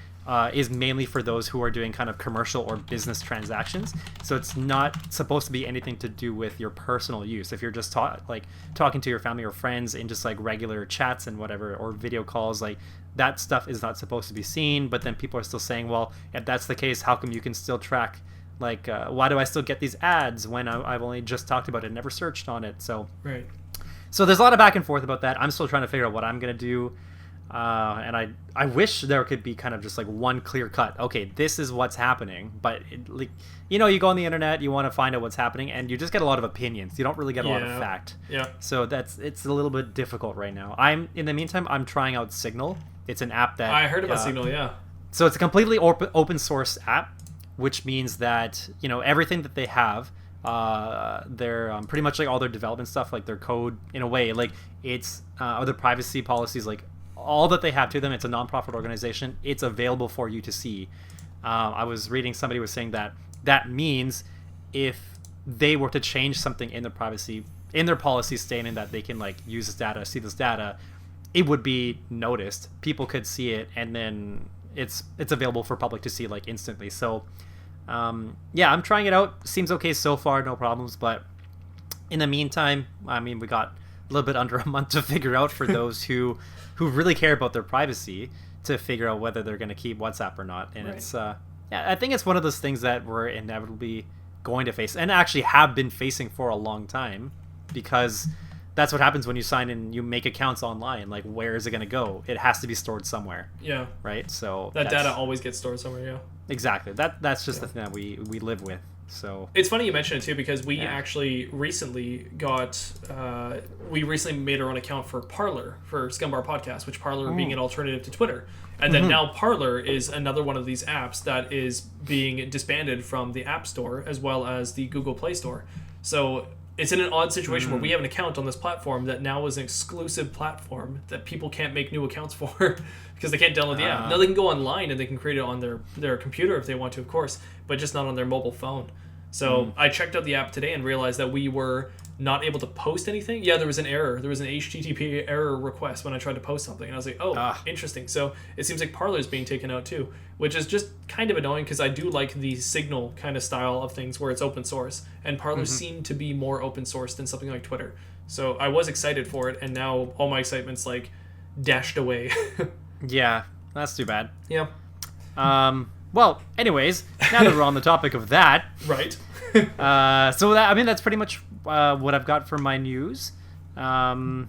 is mainly for those who are doing kind of commercial or business transactions. So it's not supposed to be anything to do with your personal use. If you're just talking to your family or friends in just like regular chats and whatever, or video calls, like that stuff is not supposed to be seen. But then people are still saying, well, if that's the case, how come you can still track, like why do I still get these ads when I've only just talked about it, never searched on it? So right. So there's a lot of back and forth about that. I'm still trying to figure out what I'm going to do. And I wish there could be kind of just like one clear cut. Okay, this is what's happening. But like, you know, you go on the internet, you want to find out what's happening, and you just get a lot of opinions. You don't really get a lot of fact. Yeah. So it's a little bit difficult right now. In the meantime, I'm trying out Signal. It's an app that I heard about Signal. Yeah. So it's a completely open source app, which means that, you know, everything that they have, their pretty much like all their development stuff, like their code, in a way, like it's other privacy policies, like all that they have to them. It's a nonprofit organization. It's available for you to see. I was reading, somebody was saying that means if they were to change something in their policy stating that they can like use this data, see this data, it would be noticed. People could see it, and then it's available for public to see like instantly. So yeah, I'm trying it out. Seems okay so far, no problems. But in the meantime, I mean, we got a little bit under a month to figure out for those who really care about their privacy, to figure out whether they're going to keep WhatsApp or not. And it's yeah, I think it's one of those things that we're inevitably going to face, and actually have been facing for a long time, because that's what happens when you sign in, you make accounts online. Like, where is it going to go? It has to be stored somewhere. Yeah. Right? So that data always gets stored somewhere, yeah. Exactly. That's just the thing that we live with. So it's funny you mention it too, because we actually recently we recently made our own account for Parler, for Scumbar Podcast, which Parler being an alternative to Twitter. And then now Parler is another one of these apps that is being disbanded from the App Store as well as the Google Play Store. So it's in an odd situation where we have an account on this platform that now is an exclusive platform that people can't make new accounts for because they can't download the app. Now they can go online and they can create it on their computer if they want to, of course, but just not on their mobile phone. So I checked out the app today and realized that we were not able to post anything. Yeah, there was an error. There was an HTTP error request when I tried to post something. And I was like, oh, interesting. So it seems like Parler is being taken out too, which is just kind of annoying because I do like the Signal kind of style of things where it's open source. And Parler seemed to be more open source than something like Twitter. So I was excited for it, and now all my excitement's like dashed away. Yeah, that's too bad. Yeah. Well, anyways, now that we're on the topic of that, right? So that's pretty much what I've got for my news. Yeah,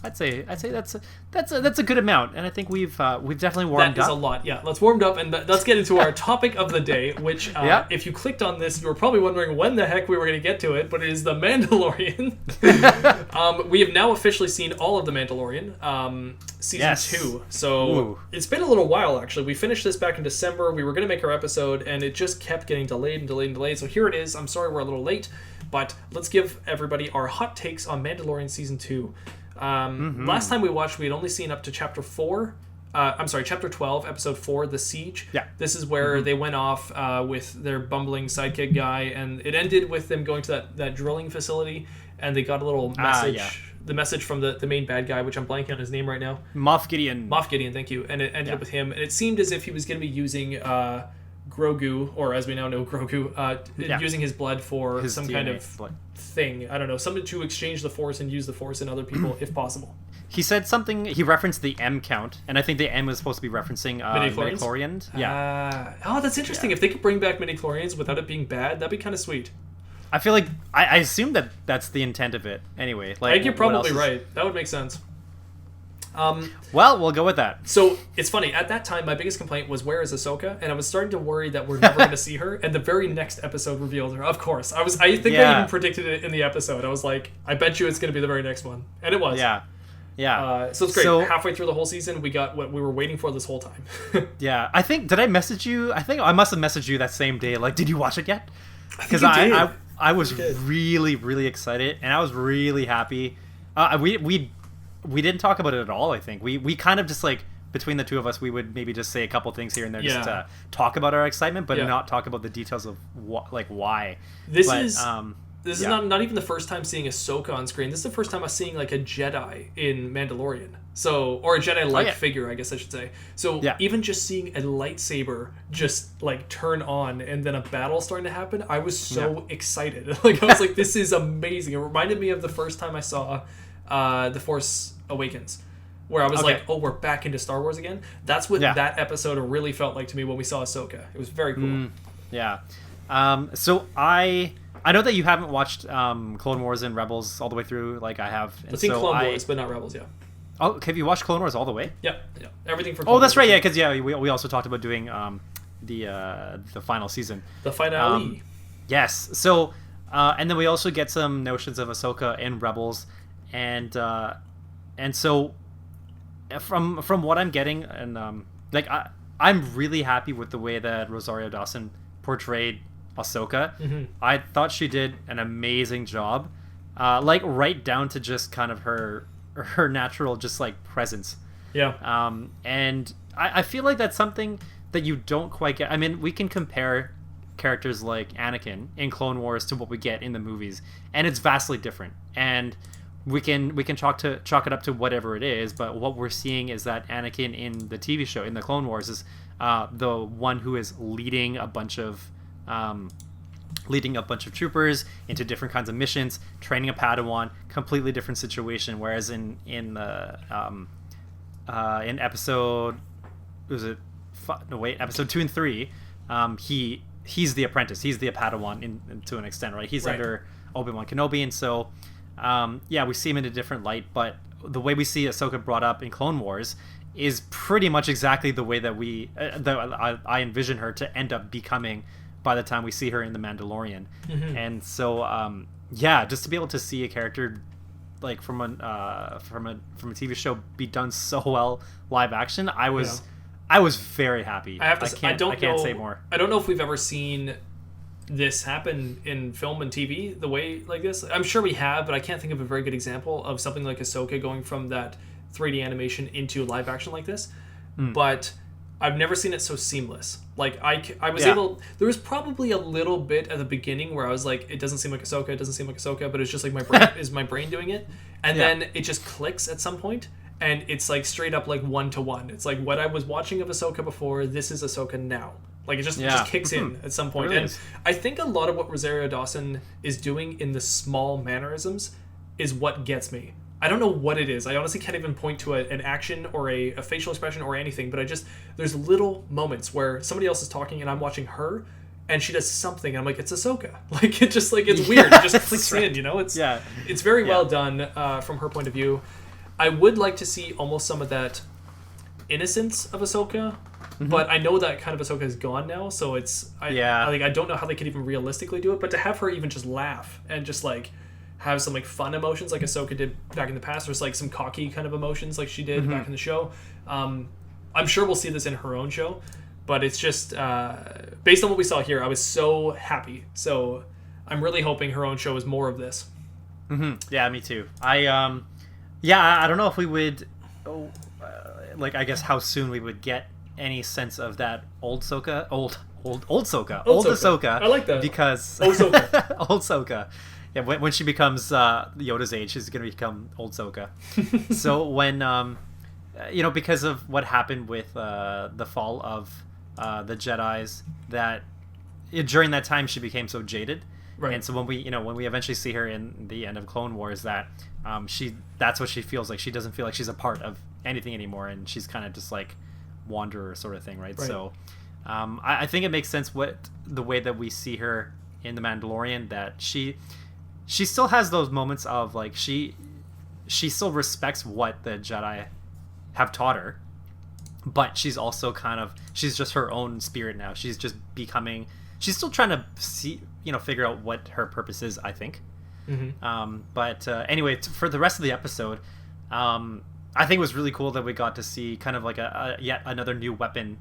I'd say that's a good amount, and I think we've definitely warmed up. That is a lot. Yeah, let's warmed up, and let's get into our topic of the day, which if you clicked on this, you were probably wondering when the heck we were going to get to it, but it is The Mandalorian. We have now officially seen all of The Mandalorian, season 2. So it's been a little while, actually. We finished this back in December. We were going to make our episode, and it just kept getting delayed and delayed and delayed. So here it is. I'm sorry we're a little late, but let's give everybody our hot takes on Mandalorian season 2. Last time we watched, we had only seen up to chapter 12, episode 4, The Siege. Yeah. This is where they went off with their bumbling sidekick guy, and it ended with them going to that drilling facility, and they got a little message. The message from the main bad guy, which I'm blanking on his name right now. Moff Gideon, thank you. And it ended up with him, and it seemed as if he was going to be using Grogu, or as we now know, Grogu, using his blood for his some DNA kind of thing. I don't know, something to exchange the Force and use the Force in other people if possible. He said something. He referenced the M count, and I think the M was supposed to be referencing midichlorians. Yeah. Oh, that's interesting. If they could bring back midichlorians without it being bad, that'd be kind of sweet. I feel like I assume that's the intent of it. Anyway, like, I think you're probably right. That would make sense. Well, we'll go with that. So it's funny. At that time, my biggest complaint was, where is Ahsoka? And I was starting to worry that we're never going to see her. And the very next episode revealed her. Of course, I think I even predicted it in the episode. I was like, I bet you it's going to be the very next one, and it was. Yeah. So it's great. So, halfway through the whole season, we got what we were waiting for this whole time. Yeah, I think. Did I message you? I think I must have messaged you that same day. Like, did you watch it yet? Because I was really, really excited, and I was really happy. We didn't talk about it at all, I think. We kind of just, like, between the two of us, we would maybe just say a couple things here and there just to talk about our excitement, but not talk about the details of why. This is not even the first time seeing Ahsoka on screen. This is the first time I'm seeing, like, a Jedi in Mandalorian. So, or a Jedi-like figure, I guess I should say. So even just seeing a lightsaber just, like, turn on and then a battle starting to happen, I was so excited. Like, I was like, this is amazing. It reminded me of the first time I saw The Force Awakens, where I was like, oh, we're back into Star Wars again. That's what that episode really felt like to me when we saw Ahsoka. It was very cool. So I know that you haven't watched Clone Wars and Rebels all the way through, like I have. I've seen Clone Wars, but not Rebels, Oh, have you watched Clone Wars all the way? Yeah. Everything from. Oh, that's right. Yeah, because we also talked about doing the final season. The finale. Yes. So, and then we also get some notions of Ahsoka in Rebels, and so from what I'm getting, and like I'm really happy with the way that Rosario Dawson portrayed Ahsoka. Mm-hmm. I thought she did an amazing job, like right down to just kind of her natural just like presence. Yeah. And I feel like that's something that you don't quite get. I mean, we can compare characters like Anakin in Clone Wars to what we get in the movies, and it's vastly different. And we can chalk it up to whatever it is, but what we're seeing is that Anakin in the TV show, in the Clone Wars, is the one who is leading a bunch of troopers into different kinds of missions, training a Padawan, completely different situation. Whereas in episode, episode 2 and 3, he's the apprentice, he's the Padawan to an extent, right? He's under Obi-Wan Kenobi, and so we see him in a different light. But the way we see Ahsoka brought up in Clone Wars is pretty much exactly the way that I envision her to end up becoming by the time we see her in The Mandalorian. Mm-hmm. And so just to be able to see a character like from a TV show be done so well live action, I was very happy. I have to say, I can't say more. I don't know if we've ever seen this happen in film and TV the way like this. I'm sure we have, but I can't think of a very good example of something like Ahsoka going from that 3D animation into live action like this. But I've never seen it so seamless. Like I was able. There was probably a little bit at the beginning where I was like, it doesn't seem like Ahsoka, but it's just like my brain is my brain doing it, and then it just clicks at some point, and it's like straight up like 1-to-1. It's like what I was watching of Ahsoka before. This is Ahsoka now. Like it just kicks in at some point. And I think a lot of what Rosario Dawson is doing in the small mannerisms is what gets me. I don't know what it is. I honestly can't even point to an action or a facial expression or anything, but there's little moments where somebody else is talking and I'm watching her and she does something and I'm like, it's Ahsoka. Like it just like, it's weird. It just clicks in, you know? It's very well done from her point of view. I would like to see almost some of that innocence of Ahsoka, but I know that kind of Ahsoka is gone now, so I don't know how they could even realistically do it, but to have her even just laugh and just like have some like fun emotions like Ahsoka did back in the past, or like some cocky kind of emotions like she did back in the show. I'm sure we'll see this in her own show, but it's just based on what we saw here, I was so happy. So I'm really hoping her own show is more of this. Yeah, me too. I don't know if we would I guess how soon we would get any sense of that old Ahsoka. I like that. Because old Ahsoka. Yeah, when she becomes Yoda's age, she's going to become old Ahsoka. So when, because of what happened with the fall of the Jedis, that during that time she became so jaded. Right. And so when we eventually see her in the end of Clone Wars, that that's what she feels like. She doesn't feel like she's a part of anything anymore, and she's kind of just like wanderer sort of thing, right? So I think it makes sense the way that we see her in The Mandalorian, that she still has those moments of like she still respects what the Jedi have taught her, but she's also she's just her own spirit now. She's just becoming. She's still trying to figure out what her purpose is, I think. But anyway, for the rest of the episode, I think it was really cool that we got to see kind of like a yet another new weapon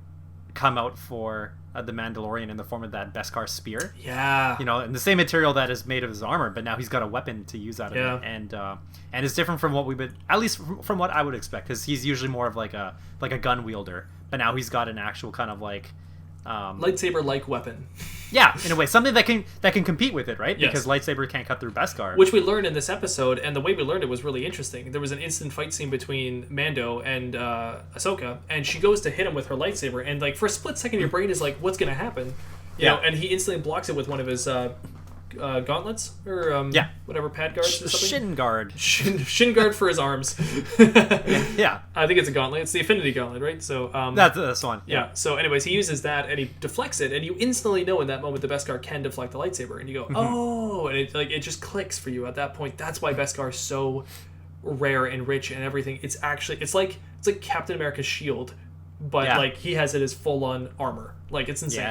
come out for the Mandalorian in the form of that Beskar spear. Yeah. And the same material that is made of his armor, but now he's got a weapon to use out of it. And it's different from what we would, at least from what I would expect, because he's usually more of like a gun wielder, but now he's got an actual kind of like lightsaber-like weapon. Yeah, in a way, something that can compete with it, right? Yes. Because lightsaber can't cut through Beskar, which we learned in this episode, and the way we learned it was really interesting. There was an instant fight scene between Mando and Ahsoka, and she goes to hit him with her lightsaber, and like for a split second, your brain is like, "What's going to happen?" You know, and he instantly blocks it with one of his gauntlets or whatever, pad guards or something. Shin guard. Shin guard for his arms. Yeah. I think it's a gauntlet. It's the Affinity Gauntlet, right? So that's one. Yeah. So anyways, he uses that and he deflects it, and you instantly know in that moment the Beskar can deflect the lightsaber, and you go, oh, and it just clicks for you at that point. That's why Beskar is so rare and rich and everything. It's like Captain America's shield, but like he has it as full on armor. Like it's insane.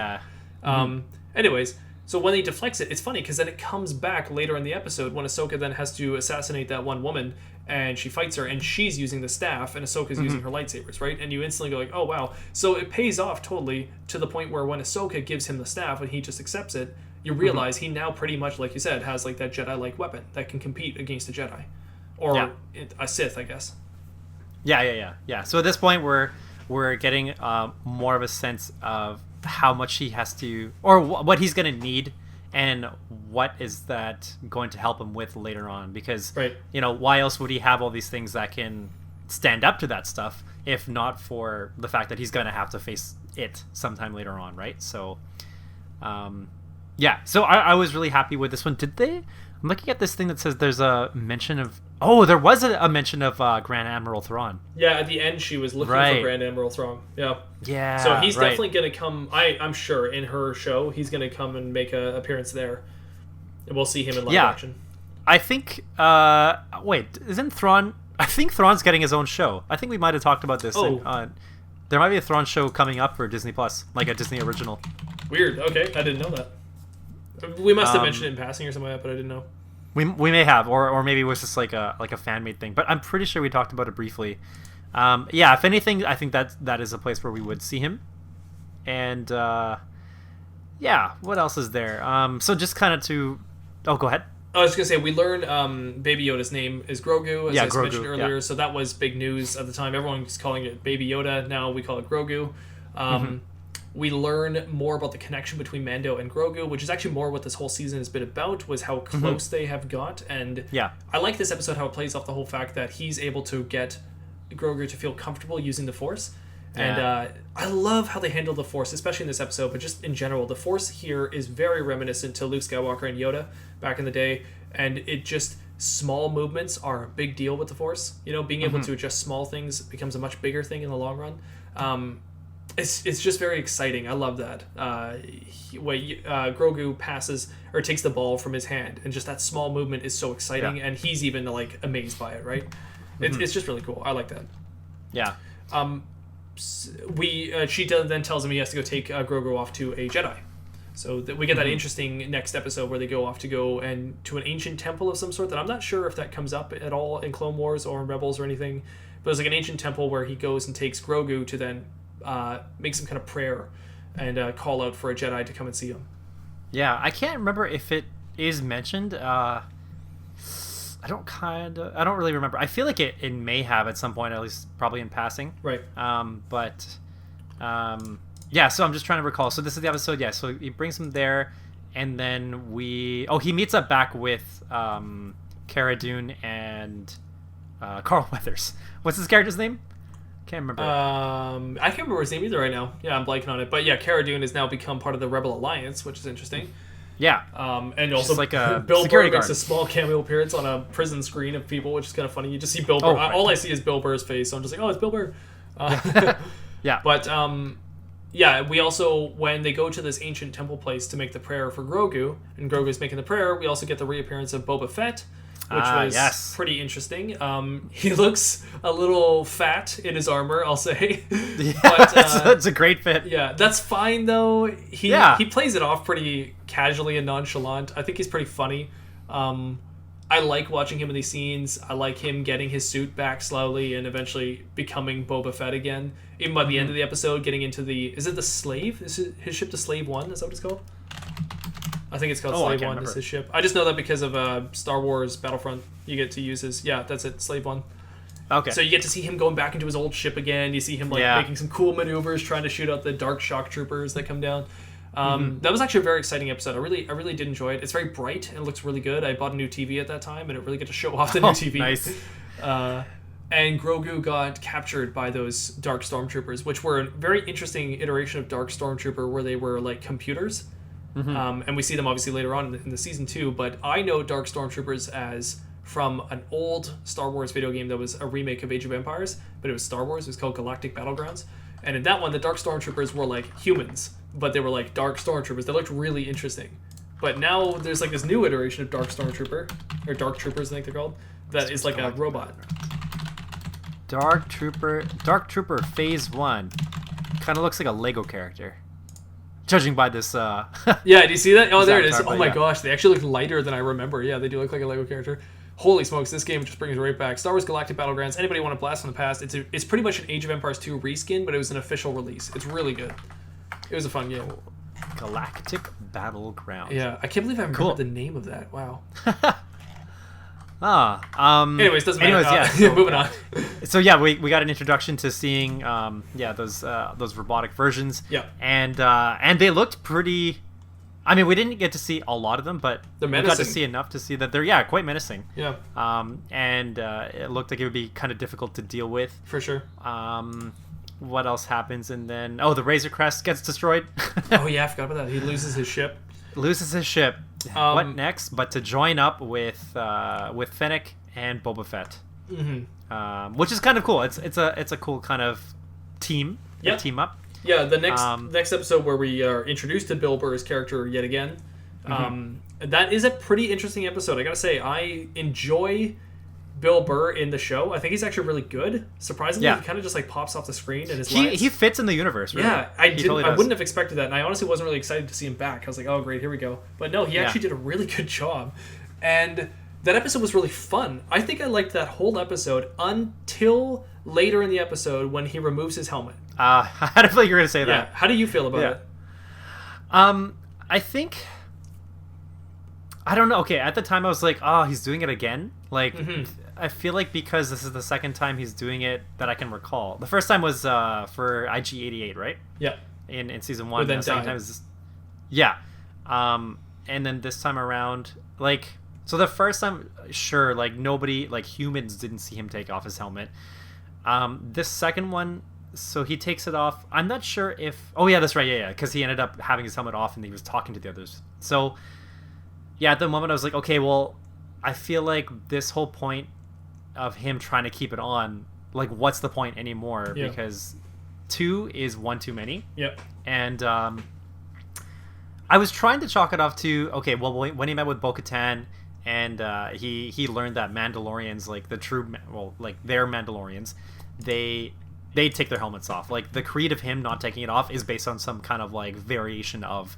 Yeah. Anyways, so when he deflects it, it's funny because then it comes back later in the episode when Ahsoka then has to assassinate that one woman, and she fights her, and she's using the staff, and Ahsoka's using her lightsabers, right? And you instantly go like, oh wow. So it pays off totally to the point where when Ahsoka gives him the staff and he just accepts it, you realize he now pretty much, like you said, has like that Jedi-like weapon that can compete against a Jedi. Or a Sith, I guess. Yeah. So at this point, we're getting more of a sense of how much he has to, or what he's going to need, and what is that going to help him with later on. Because, why else would he have all these things that can stand up to that stuff if not for the fact that he's going to have to face it sometime later on, right? So, so I was really happy with this one. I'm looking at this thing that says there's a mention of... Oh, there was a mention of Grand Admiral Thrawn. Yeah, at the end she was looking for Grand Admiral Thrawn. Yeah. So he's definitely going to come... I'm sure in her show he's going to come and make an appearance there. And we'll see him in live action. I think... wait, isn't Thrawn... I think Thrawn's getting his own show. I think we might have talked about this. There might be a Thrawn show coming up for Disney Plus, like a Disney original. Weird. Okay, I didn't know that. We must have mentioned it in passing or something like that, but I didn't know. We may have, or maybe it was just like a fan made thing. But I'm pretty sure we talked about it briefly. If anything, I think that is a place where we would see him. And what else is there? So just kind of to... Oh, go ahead. I was going to say, we learned Baby Yoda's name is Grogu, as I mentioned earlier. So that was big news at the time. Everyone was calling it Baby Yoda. Now we call it Grogu. We learn more about the connection between Mando and Grogu, which is actually more what this whole season has been about, was how close they have got. And I like this episode, how it plays off the whole fact that he's able to get Grogu to feel comfortable using the Force. And I love how they handle the Force, especially in this episode, but just in general. The Force here is very reminiscent to Luke Skywalker and Yoda back in the day, and it just... Small movements are a big deal with the Force. Being able to adjust small things becomes a much bigger thing in the long run. It's just very exciting. I love that. Grogu passes or takes the ball from his hand, and just that small movement is so exciting, and he's even like amazed by it, right? It's just really cool. I like that. Yeah. She then tells him he has to go take Grogu off to a Jedi. So we get that interesting next episode where they go off to an ancient temple of some sort that I'm not sure if that comes up at all in Clone Wars or in Rebels or anything. But it's like an ancient temple where he goes and takes Grogu to then make some kind of prayer and call out for a Jedi to come and see him. Yeah, I can't remember if it is mentioned. I don't really remember. I feel like it may have at some point, at least probably in passing. Right. So I'm just trying to recall. So this is the episode, so he brings him there, and then he meets up back with Cara Dune and Carl Weathers. What's his character's name? Can't remember. I can't remember his name either right now. Yeah, I'm blanking on it. But yeah, Cara Dune has now become part of the Rebel Alliance, which is interesting. Yeah. And also like Bill Burr makes a small cameo appearance on a prison screen of people, which is kind of funny. You just see Bill Burr. All I see is Bill Burr's face, so I'm just like, oh, it's Bill Burr. Yeah. But we also, when they go to this ancient temple place to make the prayer for Grogu, and Grogu's making the prayer, we also get the reappearance of Boba Fett, which was pretty interesting. He looks a little fat in his armor, I'll say. Yeah, but, that's a great fit. Yeah, that's fine, though. He plays it off pretty casually and nonchalant. I think he's pretty funny. I like watching him in these scenes. I like him getting his suit back slowly and eventually becoming Boba Fett again. Even by the end of the episode, getting into is it the Slave? Is it his ship the Slave 1? Is that what it's called? I think it's called Slave 1 is his ship. I just know that because of Star Wars Battlefront, you get to use his... Yeah, that's it, Slave 1. Okay. So you get to see him going back into his old ship again. You see him making some cool maneuvers, trying to shoot out the dark shock troopers that come down. That was actually a very exciting episode. I really did enjoy it. It's very bright and it looks really good. I bought a new TV at that time and it really got to show off the new TV. Nice. And Grogu got captured by those dark stormtroopers, which were a very interesting iteration of dark stormtrooper where they were like computers. And we see them obviously later on in the season 2, but I know dark stormtroopers as from an old Star Wars video game that was a remake of Age of Empires, but it was Star Wars. It was called Galactic Battlegrounds. And in that one, the dark stormtroopers were like humans, but they were like dark stormtroopers. They looked really interesting. But now there's like this new iteration of dark stormtrooper, or dark troopers I think they're called, that is like a robot. Dark Trooper Phase 1. Kind of looks like a Lego character. Judging by this... Yeah, do you see that? Oh, there it is. Avatar, Oh my gosh, they actually look lighter than I remember. Yeah, they do look like a Lego character. Holy smokes, this game just brings me right back. Star Wars Galactic Battlegrounds. Anybody want to blast from the past? It's pretty much an Age of Empires 2 reskin, but it was an official release. It's really good. It was a fun game. Galactic Battlegrounds. Yeah, I can't believe I remember the name of that. Wow. Anyways, doesn't matter. Yeah. So, moving on. So yeah, we got an introduction to seeing those robotic versions. Yeah. And they looked pretty. I mean, we didn't get to see a lot of them, but we got to see enough to see that they're quite menacing. Yeah. And it looked like it would be kind of difficult to deal with. For sure. What else happens? And then the Razor Crest gets destroyed. Oh yeah, I forgot about that. He loses his ship. What next? But to join up with Fennec and Boba Fett, which is kind of cool. It's a cool kind of team. Yep. Team up. Yeah, the next episode where we are introduced to Bill Burr's character yet again. That is a pretty interesting episode. I gotta say, I enjoy Bill Burr in the show. I think he's actually really good. Surprisingly, he kind of just like pops off the screen and he fits in the universe. Really. Yeah, I wouldn't have expected that, and I honestly wasn't really excited to see him back. I was like, oh great, here we go. But no, he actually did a really good job, and that episode was really fun. I think I liked that whole episode until later in the episode when he removes his helmet. I had a feeling you were going to say that. Yeah. How do you feel about it? I think... I don't know. Okay, at the time I was like, he's doing it again? Like, I feel like because this is the second time he's doing it that I can recall. The first time was for IG-88, right? Yeah. In Season 1. The second time was... Yeah. And then this time around, like... So the first time, sure, like, nobody... Like, humans didn't see him take off his helmet. This second one... So he takes it off. I'm not sure if... Oh, yeah, that's right. Yeah. Because he ended up having his helmet off and he was talking to the others. So, yeah, at the moment I was like, okay, well, I feel like this whole point of him trying to keep it on, like, what's the point anymore? Yeah. Because 2 is one too many. Yep. And I was trying to chalk it off to, okay, well, when he met with Bo-Katan and he learned that Mandalorians, like, they're Mandalorians, they take their helmets off. Like, the creed of him not taking it off is based on some kind of, like, variation of...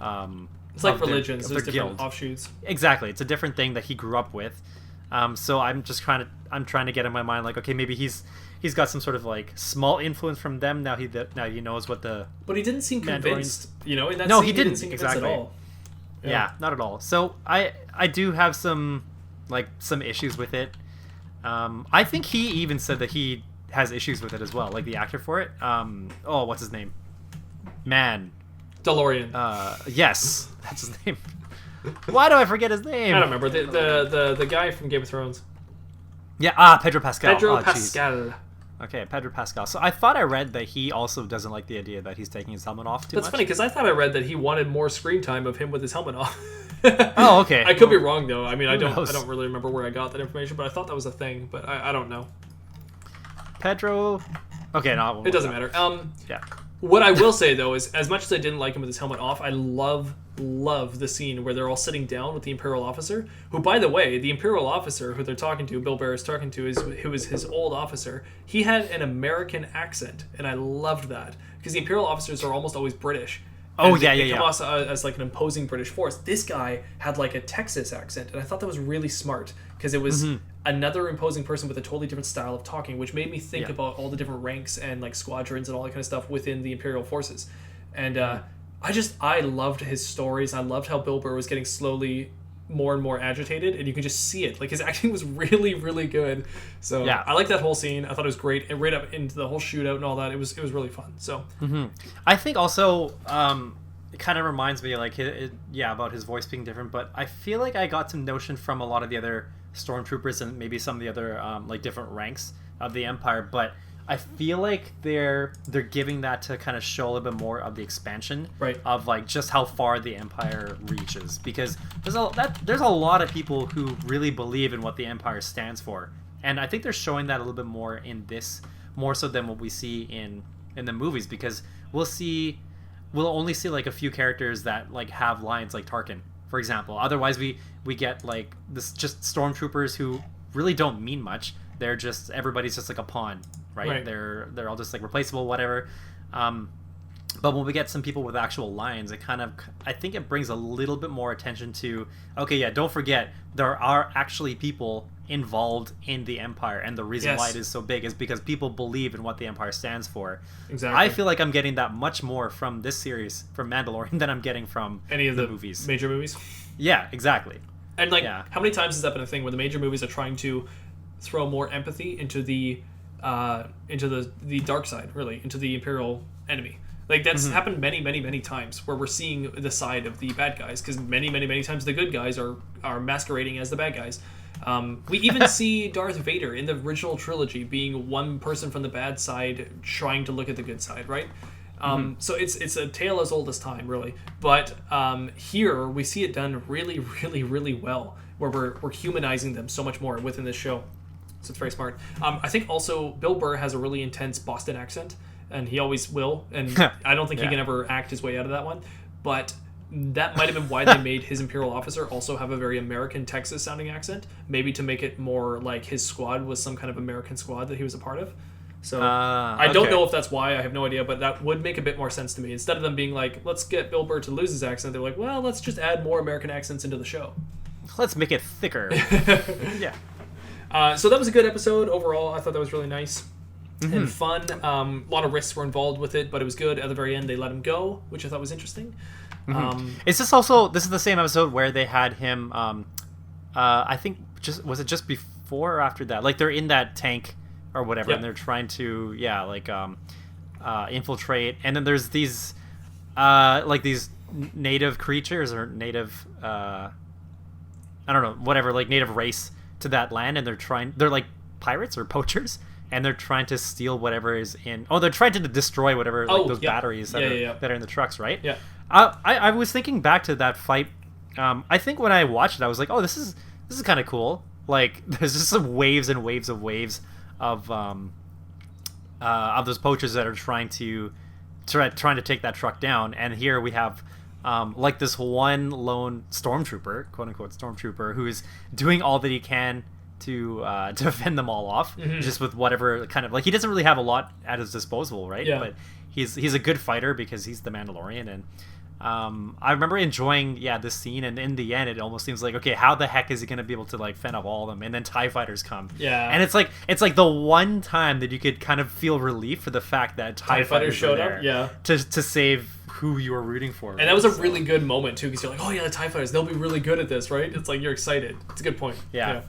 it's like religions. There's different offshoots. Exactly. It's a different thing that he grew up with. So I'm just trying to get in my mind, like, okay, maybe he's got some sort of, like, small influence from them. Now he knows what the... But he didn't seem convinced, in that No, scene, he didn't seem exactly. At all. Yeah, not at all. So I do have some issues with it. I think he even said that he has issues with it as well, like the actor for it. What's his name? DeLorean. Yes, that's his name. Why do I forget his name? I don't remember. The guy from Game of Thrones. Yeah, Pedro Pascal. Pascal. Geez. Okay, Pedro Pascal. So I thought I read that he also doesn't like the idea that he's taking his helmet off too much. That's funny, because I thought I read that he wanted more screen time of him with his helmet off. Oh, okay. I could be wrong, though. I mean, I don't really remember where I got that information, but I thought that was a thing, but I don't know. Pedro... Okay, no. It doesn't matter. Yeah. What I will say, though, is as much as I didn't like him with his helmet off, I love the scene where they're all sitting down with the Imperial officer, who, by the way, the Imperial officer who they're talking to, Bill Burr is talking to, who is his old officer. He had an American accent, and I loved that, because the Imperial officers are almost always British. They come off as like an imposing British force. This guy had like a Texas accent, and I thought that was really smart, because it was another imposing person with a totally different style of talking, which made me think about all the different ranks and like squadrons and all that kind of stuff within the Imperial forces. And I loved his stories. I loved how Bill Burr was getting slowly more and more agitated, and you can just see it. Like, his acting was really, really good. So yeah, I like that whole scene. I thought it was great. And right up into the whole shootout and all that, it was really fun. So I think also it kind of reminds me like about his voice being different, but I feel like I got some notion from a lot of the other stormtroopers and maybe some of the other like different ranks of the Empire, but I feel like they're giving that to kind of show a little bit more of the expansion of like just how far the Empire reaches, because there's a lot of people who really believe in what the Empire stands for, and I think they're showing that a little bit more in this, more so than what we see in the movies, because we'll only see like a few characters that like have lines like Tarkin, for example. Otherwise we get like this just stormtroopers who really don't mean much. They're just, everybody's just like a pawn, right? They're all just like replaceable, whatever. But when we get some people with actual lines, it kind of, I think it brings a little bit more attention to, okay, yeah, don't forget, there are actually people involved in the Empire, and the reason why it is so big is because people believe in what the Empire stands for. Exactly. I feel like I'm getting that much more from this series, from Mandalorian, than I'm getting from any of the movies. Major movies. Yeah, exactly. And how many times has that been a thing where the major movies are trying to throw more empathy into the dark side, really, into the Imperial enemy? Like, that's happened many, many, many times where we're seeing the side of the bad guys, because many, many, many times the good guys are masquerading as the bad guys. We even see Darth Vader in the original trilogy being one person from the bad side trying to look at the good side, right? So it's a tale as old as time, really. But here we see it done really, really, really well, where we're humanizing them so much more within this show. So it's very smart. I think also Bill Burr has a really intense Boston accent, and he always will. And I don't think he can ever act his way out of that one. But that might have been why they made his Imperial officer also have a very American Texas sounding accent, maybe to make it more like his squad was some kind of American squad that he was a part of. So I don't know if that's why, I have no idea, but that would make a bit more sense to me. Instead of them being like, let's get Bill Burr to lose his accent, they're like, well, let's just add more American accents into the show. Let's make it thicker. Yeah. So that was a good episode overall. I thought that was really nice and fun. A lot of risks were involved with it, but it was good. At the very end, they let him go, which I thought was interesting. Is this also, this is the same episode where they had him, I think, was it just before or after that? Like, they're in that tank or whatever, and they're trying to, infiltrate, and then there's these, these native creatures, or native, I don't know, whatever, like, native race to that land, and they're like pirates or poachers, and they're trying to steal whatever is in, they're trying to destroy whatever, like, those batteries that are in the trucks, right? Yeah. I was thinking back to that fight. I think when I watched it, I was like, oh, this is kind of cool. Like, there's just some waves and waves of those poachers that are trying to take that truck down. And here we have like this one lone stormtrooper, quote unquote stormtrooper, who is doing all that he can to fend them all off, just with whatever kind of, like, he doesn't really have a lot at his disposal, right? Yeah. But he's a good fighter because he's the Mandalorian, and I remember enjoying this scene, and in the end it almost seems like, okay, how the heck is he going to be able to, like, fend off all of them? And then TIE fighters come, and it's like the one time that you could kind of feel relief for the fact that TIE fighters showed up to save who you were rooting for, right? And that was a really good moment too, because you're like, oh yeah, the TIE fighters, they'll be really good at this, right? It's like you're excited. It's a good point. Yeah.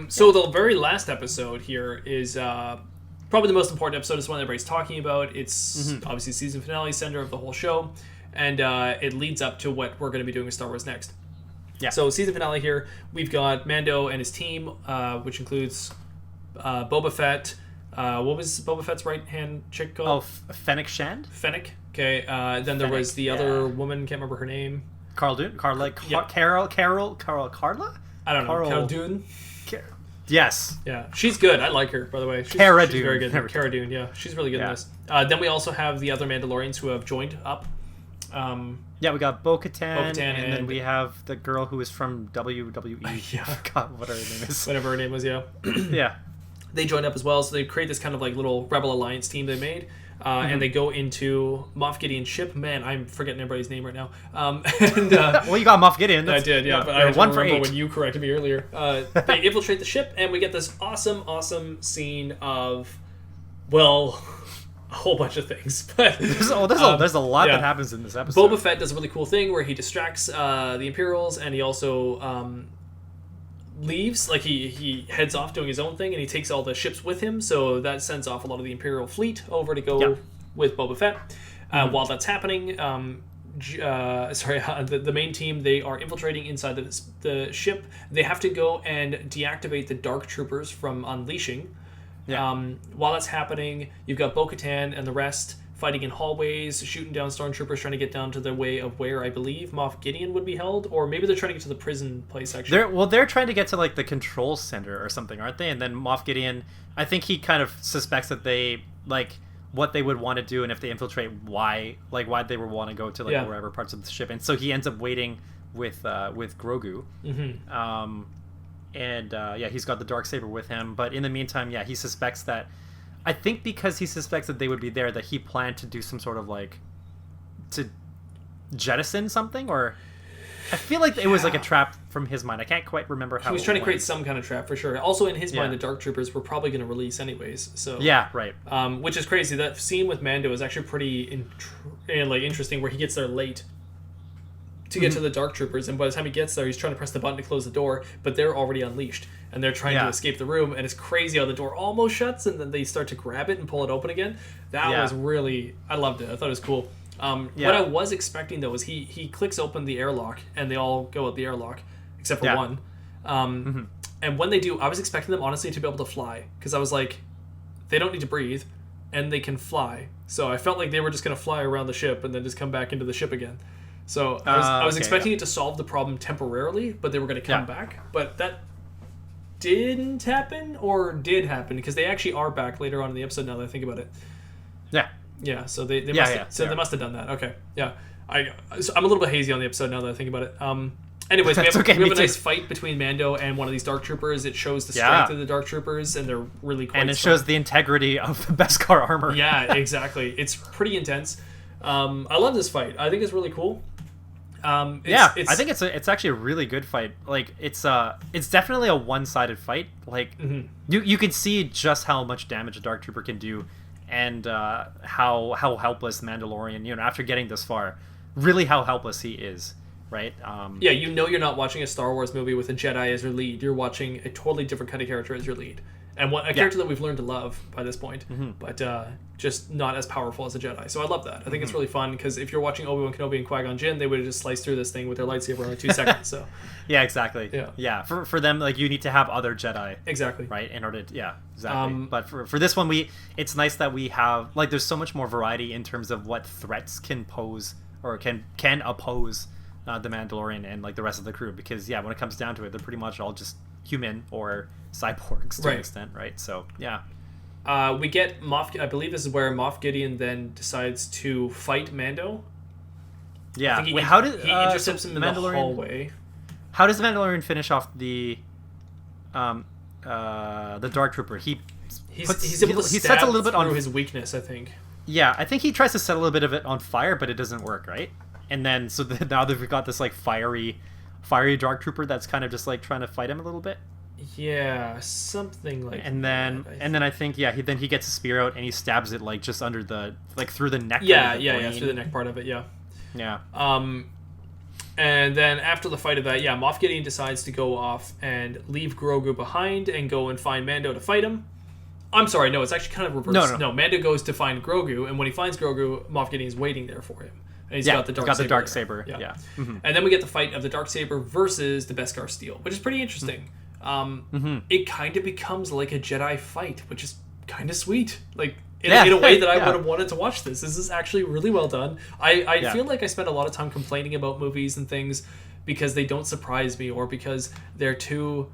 So the very last episode here is probably the most important episode. It's one everybody's talking about. It's obviously season finale, center of the whole show, and it leads up to what we're going to be doing with Star Wars next. Yeah. So season finale here, we've got Mando and his team, which includes Boba Fett. What was Boba Fett's right hand chick called? Oh, Fennec Shand. Fennec. Okay. Then there was the other woman. Can't remember her name. Carla. Carla. I don't know. Carol Dune. Yes. Yeah, she's good. I like her, by the way. She's very good. Cara Dune, yeah. She's really good in this. Then we also have the other Mandalorians who have joined up. We got Bo-Katan, and then we have the girl who is from WWE. I forgot what her name is. Whatever her name was, yeah. Yeah. They joined up as well, so they create this kind of like little Rebel Alliance team they made. And they go into Moff Gideon's ship. Man, I'm forgetting everybody's name right now. Well, you got Moff Gideon. I did, yeah. But I don't remember when you corrected me earlier. They infiltrate the ship, and we get this awesome scene of, well, a whole bunch of things. But there's a lot that happens in this episode. Boba Fett does a really cool thing where he distracts the Imperials, and he also leaves. Like, he heads off doing his own thing, and he takes all the ships with him, so that sends off a lot of the Imperial fleet over to go with Boba Fett. While that's happening, the main team, they are infiltrating inside the ship. They have to go and deactivate the Dark Troopers from unleashing. While that's happening, you've got Bo-Katan and the rest fighting in hallways, shooting down stormtroopers, trying to get down to the way of where I believe Moff Gideon would be held, or maybe they're trying to get to the prison place, actually. They're trying to get to, like, the control center or something, aren't they? And then Moff Gideon, I think he kind of suspects that they, like, what they would want to do, and if they infiltrate, why they would want to go to, like, wherever parts of the ship. And so he ends up waiting with Grogu. and he's got the Darksaber with him. But in the meantime, he suspects that. I think because he suspects that they would be there, that he planned to do some sort of like to jettison something, or I feel like it was like a trap from his mind. I can't quite remember how. He was trying to create some kind of trap for sure. Also, in his mind, the Dark Troopers were probably going to release anyways. So right. Which is crazy. That scene with Mando is actually pretty interesting, where he gets there late to get to the Dark Troopers, and by the time he gets there, he's trying to press the button to close the door, but they're already unleashed, and they're trying to escape the room, and it's crazy how the door almost shuts, and then they start to grab it and pull it open again. That was really... I loved it. I thought it was cool. What I was expecting, though, was he clicks open the airlock, and they all go out the airlock, except for one. And when they do, I was expecting them, honestly, to be able to fly, because I was like, they don't need to breathe, and they can fly. So I felt like they were just going to fly around the ship, and then just come back into the ship again. So I was expecting it to solve the problem temporarily, but they were going to come back. But that didn't happen, or did happen, because they actually are back later on in the episode, now that I think about it. Yeah, so they must have done that. Okay, yeah. I'm a little bit hazy on the episode now that I think about it. Anyways, we have a nice fight between Mando and one of these Dark Troopers. It shows the strength of the Dark Troopers, and they're really quite And it shows the integrity of the Beskar armor. Yeah, exactly. It's pretty intense. I love this fight. I think it's really cool. I think it's actually a really good fight. Like it's definitely a one-sided fight. Like you can see just how much damage a Dark Trooper can do, and how helpless Mandalorian, after getting this far, really how helpless he is, right? You're not watching a Star Wars movie with a Jedi as your lead. You're watching a totally different kind of character as your lead, and a character that we've learned to love by this point, but just not as powerful as a Jedi. So I love that. I think it's really fun, because if you're watching Obi-Wan Kenobi and Qui-Gon Jinn, they would have just sliced through this thing with their lightsaber in like 2 seconds. So yeah, exactly. Yeah. For them, like, you need to have other Jedi, exactly, right, in order to, exactly. But for this one, it's nice that we have, like, there's so much more variety in terms of what threats can pose or can oppose the Mandalorian and like the rest of the crew, because when it comes down to it, they're pretty much all just human or cyborgs to an extent, right? So we get Moff. I believe this is where Moff Gideon then decides to fight Mando. Yeah. He intercepts him in the hallway. How does the Mandalorian finish off the Dark Trooper? He's able to sets a little bit on his weakness, I think. Yeah, I think he tries to set a little bit of it on fire, but it doesn't work, right? And then now that we've got this like fiery Dark Trooper that's kind of just like trying to fight him a little bit. Yeah, something like. And then I think he gets a spear out and he stabs it like just under the through the neck. Through the neck part of it. Yeah. And then after the fight of that, Moff Gideon decides to go off and leave Grogu behind and go and find Mando to fight him. I'm sorry, no, it's actually kind of reversed. No, Mando goes to find Grogu, and when he finds Grogu, Moff Gideon's waiting there for him. And he's got the Darksaber. Yeah. And then we get the fight of the Darksaber versus the Beskar Steel, which is pretty interesting. It kind of becomes like a Jedi fight, which is kind of sweet. Like, in a way that I would have wanted to watch this. This is actually really well done. I feel like I spend a lot of time complaining about movies and things because they don't surprise me, or because they're too...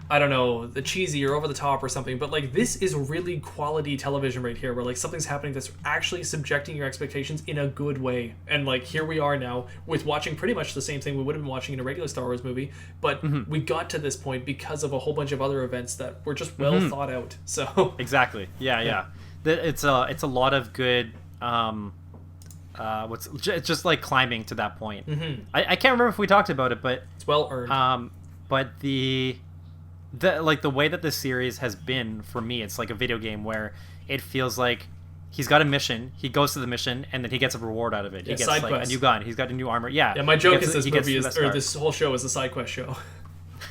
I don't know, the cheesy or over the top or something, but like this is really quality television right here, where like something's happening that's actually subjecting your expectations in a good way. And like here we are now with watching pretty much the same thing we would have been watching in a regular Star Wars movie, but we got to this point because of a whole bunch of other events that were just well thought out. So exactly, yeah. It's a lot of good. It's just like climbing to that point. I can't remember if we talked about it, but it's well earned. But the way that this series has been for me, it's like a video game where it feels like he's got a mission, he goes to the mission, and then he gets a reward out of it. He gets like a new gun, he's got a new armor. Yeah, my joke is this whole show is a side quest show.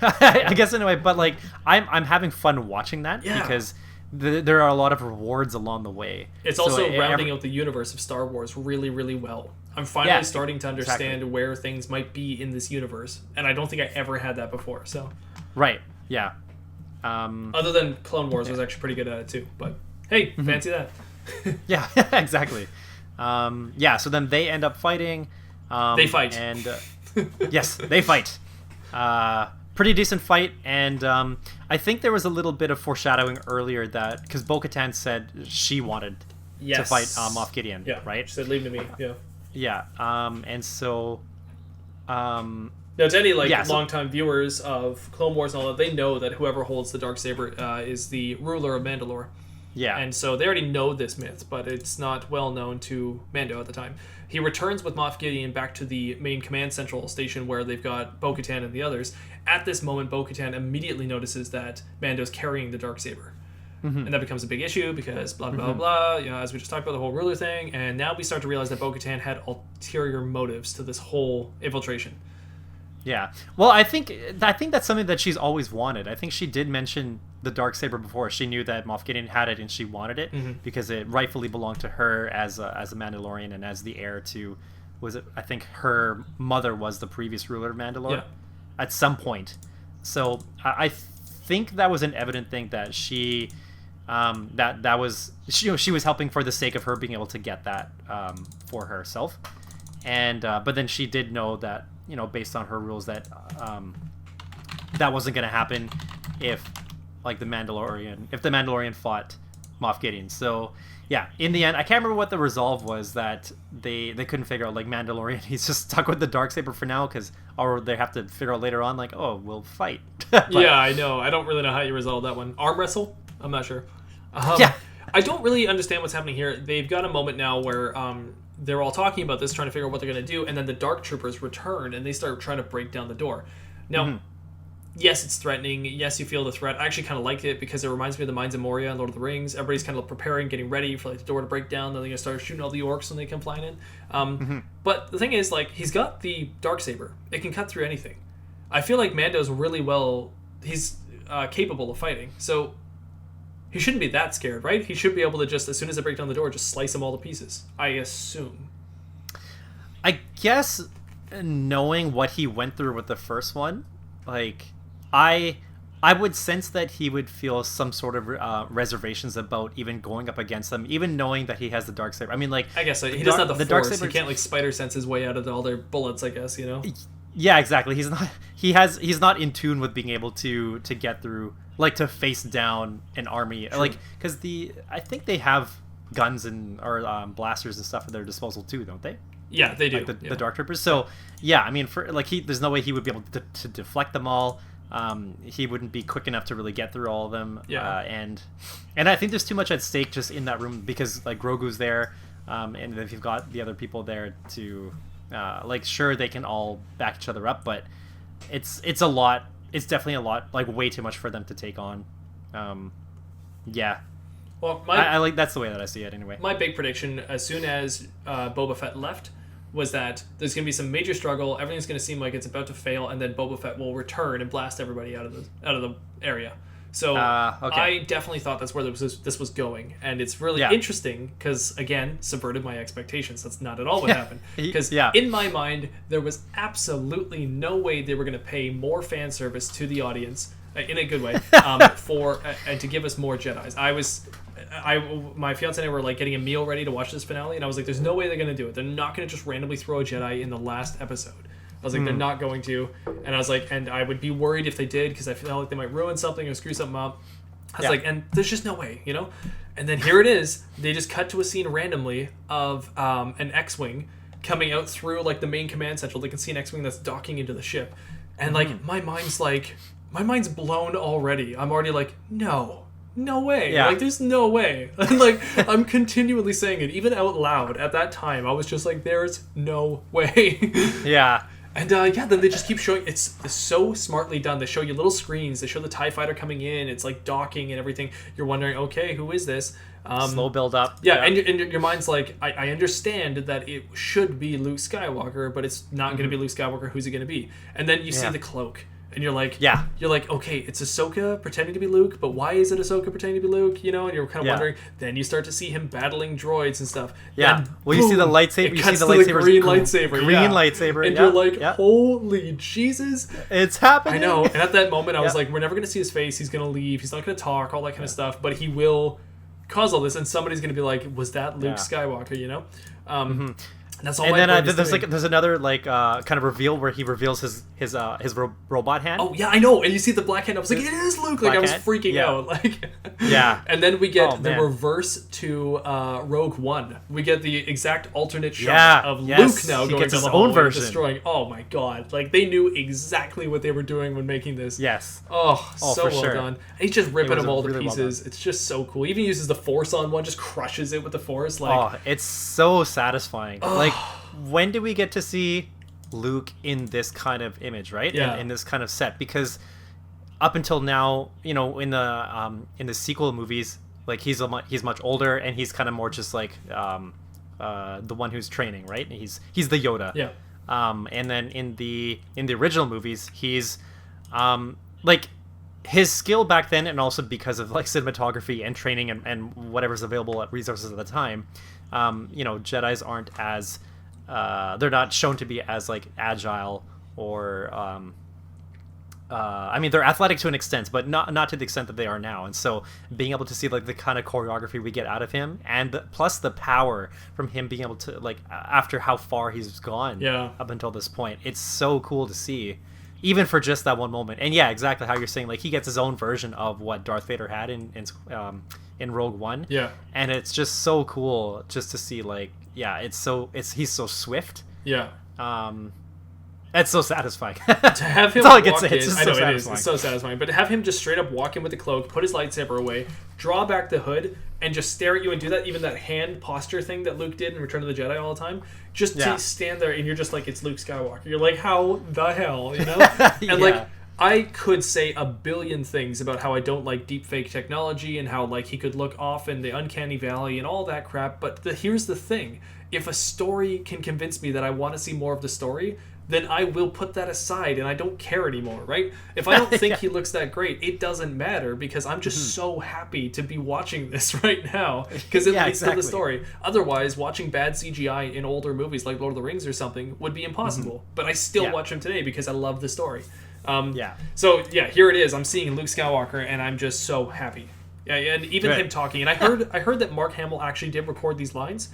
I guess anyway, but like I'm having fun watching that because there are a lot of rewards along the way. It's also rounding out the universe of Star Wars really, really well. I'm finally starting to understand where things might be in this universe, and I don't think I ever had that before. So right. Yeah. Other than Clone Wars was actually pretty good at it too, but hey, fancy that. Yeah, exactly. So then they end up fighting. They fight. And yes, they fight. Pretty decent fight, and I think there was a little bit of foreshadowing earlier that because Bo-Katan said she wanted to fight Moff Gideon, right? She said, "Leave him to me." Yeah. Yeah. And so Now, to any Yeah, so- longtime viewers of Clone Wars and all that, they know that whoever holds the Darksaber is the ruler of Mandalore. Yeah. And so they already know this myth, but it's not well known to Mando at the time. He returns with Moff Gideon back to the main command central station where they've got Bo-Katan and the others. At this moment, Bo-Katan immediately notices that Mando's carrying the Darksaber. And that becomes a big issue because blah, blah, blah, you know, as we just talked about the whole ruler thing. And now we start to realize that Bo-Katan had ulterior motives to this whole infiltration. Yeah. Well, I think that's something that she's always wanted. I think she did mention the Darksaber before. She knew that Moff Gideon had it and she wanted it because it rightfully belonged to her as a Mandalorian and as the heir to, I think her mother was the previous ruler of Mandalore at some point. So I think that was an evident thing that she that was she was helping for the sake of her being able to get that for herself. And but then she did know that, you know, based on her rules, that that wasn't going to happen if the Mandalorian fought Moff Gideon. So yeah, in the end, I can't remember what the resolve was, that they couldn't figure out, Mandalorian, he's just stuck with the Darksaber for now, or they have to figure out later on, we'll fight. But, yeah, I know. I don't really know how you resolve that one. Arm wrestle? I'm not sure. Yeah. I don't really understand what's happening here. They've got a moment now where they're all talking about this, trying to figure out what they're going to do, and then the Dark Troopers return, and they start trying to break down the door. Now, yes, it's threatening. Yes, you feel the threat. I actually kind of like it because it reminds me of the Mines of Moria and Lord of the Rings. Everybody's kind of preparing, getting ready for the door to break down. Then they're going to start shooting all the orcs when they come flying in. But the thing is, he's got the Darksaber. It can cut through anything. I feel like Mando's really he's capable of fighting. So he shouldn't be that scared, right? He should be able to just, as soon as they break down the door, just slice them all to pieces. I assume. I guess knowing what he went through with the first one, I would sense that he would feel some sort of reservations about even going up against them, even knowing that he has the Darksaber. I mean, I guess so. He doesn't have the Force. He can't spider sense his way out of all their bullets, I guess, you know? Yeah, exactly. He's not in tune with being able to get through, to face down an army. True. Because I think they have guns or blasters and stuff at their disposal too, don't they? Yeah, they do. The Dark Troopers. So yeah, I mean, there's no way he would be able to deflect them all. He wouldn't be quick enough to really get through all of them. Yeah. And I think there's too much at stake just in that room because Grogu's there, and if you've got the other people there to, sure, they can all back each other up, but it's a lot. It's definitely a lot. Way too much for them to take on. Yeah. Well, that's the way that I see it anyway. My big prediction, as soon as Boba Fett left, was that there's going to be some major struggle. Everything's going to seem like it's about to fail, and then Boba Fett will return and blast everybody out of the area. So okay. I definitely thought that's where this was going, and it's really interesting because, again, subverted my expectations. That's not at all what happened. Because in my mind, there was absolutely no way they were going to pay more fan service to the audience, in a good way, and to give us more Jedis. My fiance and I were getting a meal ready to watch this finale, and I was like, there's no way they're going to do it. They're not going to just randomly throw a Jedi in the last episode. I was like, they're not going to. And I was like, and I would be worried if they did because I feel like they might ruin something or screw something up. I was like, and there's just no way, you know? And then here it is. They just cut to a scene randomly of an X-Wing coming out through the main command central. They can see an X-Wing that's docking into the ship. And my mind's blown already. I'm already no way. Yeah. There's no way. I'm continually saying it, even out loud at that time. I was just like, there's no way. Yeah. And then they just keep showing. It's so smartly done. They show you little screens. They show the TIE fighter coming in. It's docking and everything. You're wondering, okay, who is this? Slow build up. Yeah, and your mind's I understand that it should be Luke Skywalker, but it's not going to be Luke Skywalker. Who's it going to be? And then you see the cloak. And you're okay, it's Ahsoka pretending to be Luke, but why is it Ahsoka pretending to be Luke? You know, and you're kind of wondering. Then you start to see him battling droids and stuff. Yeah. Then, you see the lightsaber. You see the green lightsaber. Green lightsaber. And you're holy Jesus. It's happening. I know. And at that moment, I was like, we're never going to see his face. He's going to leave. He's not going to talk, all that kind of stuff. But he will cause all this. And somebody's going to be like, was that Luke Skywalker, you know? That's all. And my then brain is doing. there's another kind of reveal where he reveals his robot hand. Oh yeah, I know. And you see the black hand. I was like, it is Luke. Like I was hand? freaking out. Like Yeah. And then we get the man. reverse to Rogue One. We get the exact alternate shot of Luke now he going gets down his the own hallway version. destroying. Oh my god! Like they knew exactly what they were doing when making this. Yes. Oh, so for well sure. done. He's just ripping was them all to really well pieces. It's just so cool. He even uses the Force on one, just crushes it with the Force. Like, It's so satisfying. Like, when do we get to see Luke in this kind of image, right? Yeah. In this kind of set, because up until now, in the sequel movies, like he's much older and he's kind of more just like the one who's training, right? He's the Yoda. yeah. And then in the original movies, he's like his skill back then, and also because of like cinematography and training and whatever's available at resources at the time, Jedis aren't as they're not shown to be as like agile or I mean, they're athletic to an extent, but not to the extent that they are now. And so being able to see like the kind of choreography we get out of him, and plus the power from him being able to, like, after how far he's gone up until this point, it's so cool to see, even for just that one moment. And yeah, exactly how you're saying, like he gets his own version of what Darth Vader had in Rogue One. Yeah. And it's just so cool just to see, like, yeah, he's so swift. Yeah. It's so satisfying. To have him That's all I walk can say. in, It's just I know so it is. satisfying. It's so satisfying. But to have him just straight up walk in with the cloak, put his lightsaber away, draw back the hood, and just stare at you and do that, even that hand posture thing that Luke did in Return of the Jedi all the time, just to stand there and you're just like, it's Luke Skywalker. You're like, how the hell, you know? And like, I could say a billion things about how I don't like deepfake technology and how like he could look off in the uncanny valley and all that crap, but here's the thing. If a story can convince me that I want to see more of the story, then I will put that aside and I don't care anymore, right? If I don't think he looks that great, it doesn't matter because I'm just so happy to be watching this right now because it leads to the story. Otherwise, watching bad CGI in older movies like Lord of the Rings or something would be impossible. But I still watch them today because I love the story. So yeah, here it is. I'm seeing Luke Skywalker and I'm just so happy. Yeah, and even him talking. And I heard that Mark Hamill actually did record these lines.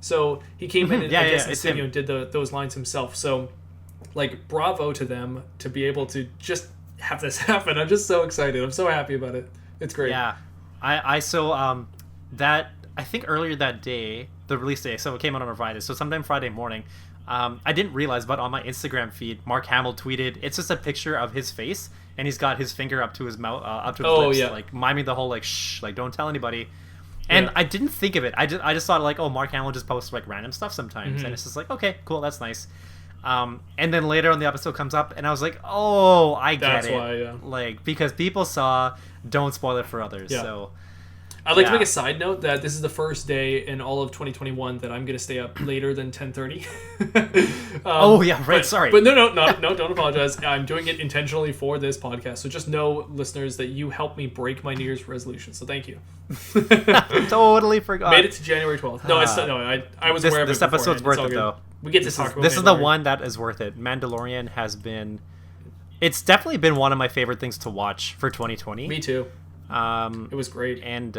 So he came in and I guess in the studio and did those lines himself. So like, bravo to them to be able to just have this happen. I'm just so excited. I'm so happy about it. It's great. Yeah. I think earlier that day, the release day, so it came out on a Friday, so sometime Friday morning, I didn't realize, but on my Instagram feed, Mark Hamill tweeted, it's just a picture of his face, and he's got his finger up to his mouth, up to his lips, like miming the whole like shh, like don't tell anybody. And I didn't think of it. I just thought like, oh, Mark Hamill just posts like random stuff sometimes, and it's just like, okay, cool, that's nice. And then later on the episode comes up, and I was like, oh, I get it. That's why, like, because people saw don't spoil it for others. So I'd like to make a side note that this is the first day in all of 2021 that I'm going to stay up later than 10:30. Sorry. But no, don't apologize. I'm doing it intentionally for this podcast. So just know, listeners, that you helped me break my New Year's resolution. So thank you. Totally forgot. Made it to January 12th. No, I was aware of it. This episode's worth it, though. We get to talk about this is the one that is worth it. Mandalorian has been... It's definitely been one of my favorite things to watch for 2020. Me too. It was great. And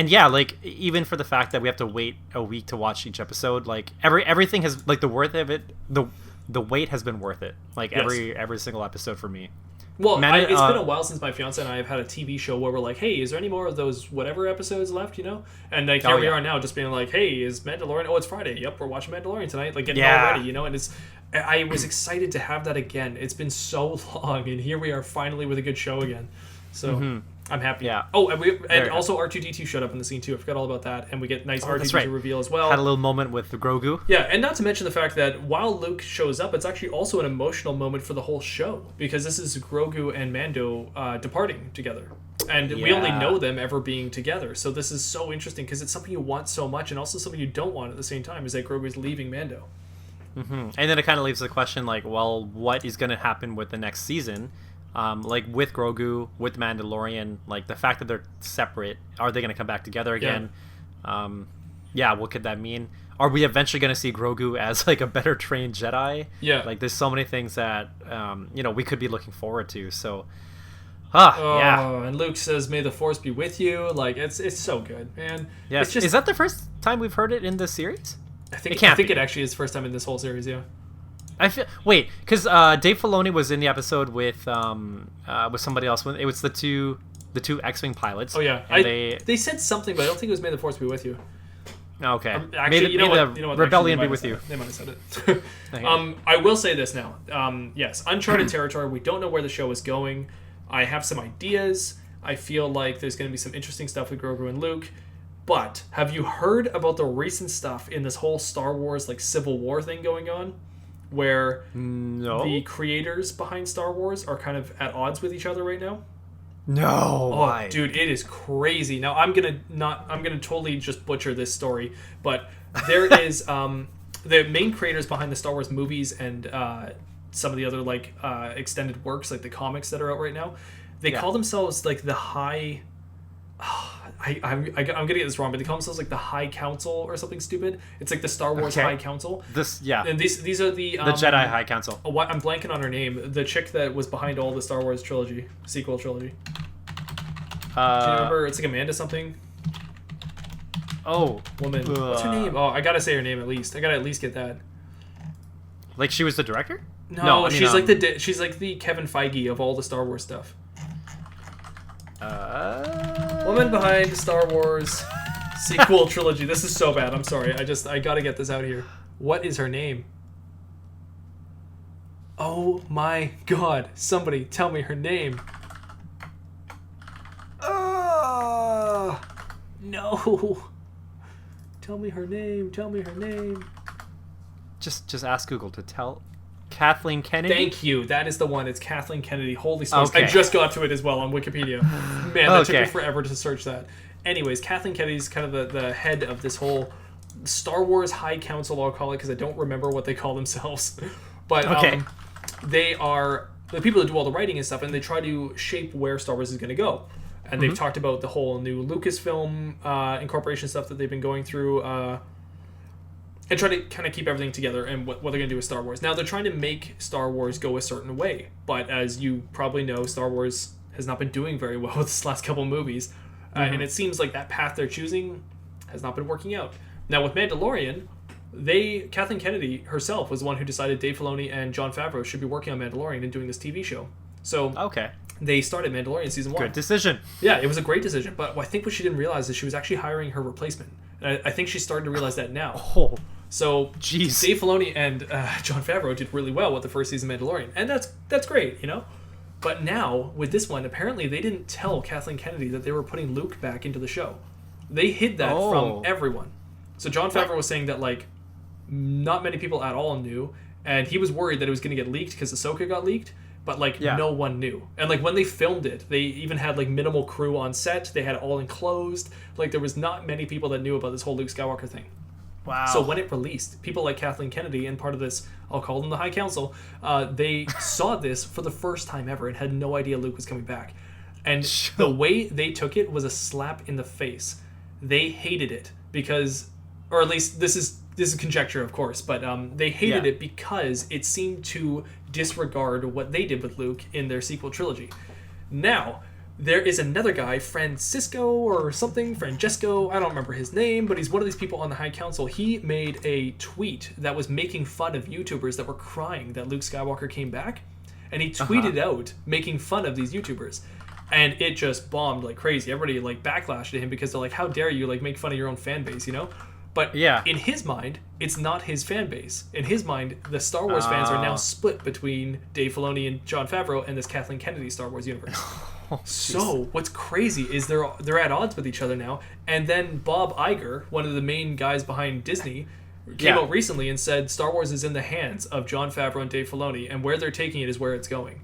yeah, like, even for the fact that we have to wait a week to watch each episode, like, everything has, like, the worth of it, the wait has been worth it. Like, every single episode for me. Well, it's been a while since my fiance and I have had a TV show where we're like, hey, is there any more of those whatever episodes left, you know? And like here we are now just being like, hey, is Mandalorian? Oh, it's Friday. Yep, we're watching Mandalorian tonight. Like getting all ready, you know? And I was excited to have that again. It's been so long, and here we are finally with a good show again. So I'm happy. Yeah. Oh, and also R2-D2 showed up in the scene too. I forgot all about that. And we get nice R2-D2 reveal as well. Had a little moment with the Grogu. Yeah, and not to mention the fact that while Luke shows up, it's actually also an emotional moment for the whole show, because this is Grogu and Mando departing together. And we only know them ever being together. So this is so interesting because it's something you want so much and also something you don't want at the same time, is that Grogu is leaving Mando. And then it kind of leaves the question, like, well, what is going to happen with the next season? Like with Grogu, with Mandalorian, like the fact that they're separate, are they going to come back together again? What could that mean? Are we eventually going to see Grogu as like a better trained Jedi? Yeah. Like there's so many things that, we could be looking forward to. So, and Luke says, "May the Force be with you." Like it's so good, man. Yeah. Is that the first time we've heard it in this series? I think can't it actually is the first time in this whole series. Yeah. Because Dave Filoni was in the episode with somebody else. It was the two X-wing pilots. Oh yeah, they said something, but I don't think it was "May the Force be with you." Okay. Actually, you know what? Rebellion Actually, be with you. They might have said it. Okay. I will say this now. Yes, uncharted territory. We don't know where the show is going. I have some ideas. I feel like there's going to be some interesting stuff with Grogu and Luke. But have you heard about the recent stuff in this whole Star Wars Civil War thing going on? Where the creators behind Star Wars are kind of at odds with each other right now. No, why? Dude, it is crazy. Now I'm gonna totally just butcher this story, but there is the main creators behind the Star Wars movies and some of the other extended works, like the comics that are out right now. They call themselves the High. I'm gonna get this wrong, but they call themselves the High Council or something stupid. It's the Star Wars High Council. And these are the Jedi High Council. I'm blanking on her name. The chick that was behind all the Star Wars sequel trilogy. Do you remember? It's Amanda something. Oh, woman. What's her name? Oh, I gotta say her name at least. I gotta at least get that. She was the director? No, she's she's the Kevin Feige of all the Star Wars stuff. Woman behind Star Wars sequel trilogy. This is so bad. I'm sorry. I gotta get this out here. What is her name? Oh my god. Somebody tell me her name. No. Tell me her name. Tell me her name. Just ask Google to tell. Kathleen Kennedy? Thank you. That is the one. It's Kathleen Kennedy. Holy smokes. Okay. I just got to it as well on Wikipedia. Man, that took me forever to search that. Anyways, Kathleen Kennedy's kind of the head of this whole Star Wars High Council, I'll call it, because I don't remember what they call themselves. But they are the people that do all the writing and stuff, and they try to shape where Star Wars is going to go. And they've talked about the whole new Lucasfilm incorporation stuff that they've been going through, and try to kind of keep everything together and what they're going to do with Star Wars. Now, they're trying to make Star Wars go a certain way, but as you probably know, Star Wars has not been doing very well with this last couple movies, and it seems like that path they're choosing has not been working out. Now, with Mandalorian, Kathleen Kennedy herself was the one who decided Dave Filoni and Jon Favreau should be working on Mandalorian and doing this TV show. So they started Mandalorian season 1. Good decision. Yeah, it was a great decision, but I think what she didn't realize is she was actually hiring her replacement. And I think she's starting to realize that now. Oh. So jeez. Dave Filoni and Jon Favreau did really well with the first season of Mandalorian, and that's great, you know. But now with this one, apparently they didn't tell Kathleen Kennedy that they were putting Luke back into the show. They hid that from everyone. So Jon Favreau was saying that not many people at all knew, and he was worried that it was going to get leaked because Ahsoka got leaked. But no one knew, and when they filmed it, they even had minimal crew on set. They had it all enclosed. There was not many people that knew about this whole Luke Skywalker thing. Wow. So when it released, people like Kathleen Kennedy and part of this, I'll call them the High Council, they saw this for the first time ever and had no idea Luke was coming back. And the way they took it was a slap in the face. They hated it because, or at least this is conjecture, of course, but they hated it because it seemed to disregard what they did with Luke in their sequel trilogy. Now, there is another guy, Francesco or something, Francesco, I don't remember his name, but he's one of these people on the High Council. He made a tweet that was making fun of YouTubers that were crying that Luke Skywalker came back, and he tweeted out making fun of these YouTubers. And it just bombed like crazy. Everybody backlashed at him because they're like, how dare you make fun of your own fan base, you know? But in his mind, it's not his fan base. In his mind, the Star Wars fans are now split between Dave Filoni and Jon Favreau and this Kathleen Kennedy Star Wars universe. So what's crazy is they're at odds with each other now. And then Bob Iger, one of the main guys behind Disney, came out recently and said Star Wars is in the hands of Jon Favreau and Dave Filoni, and where they're taking it is where it's going.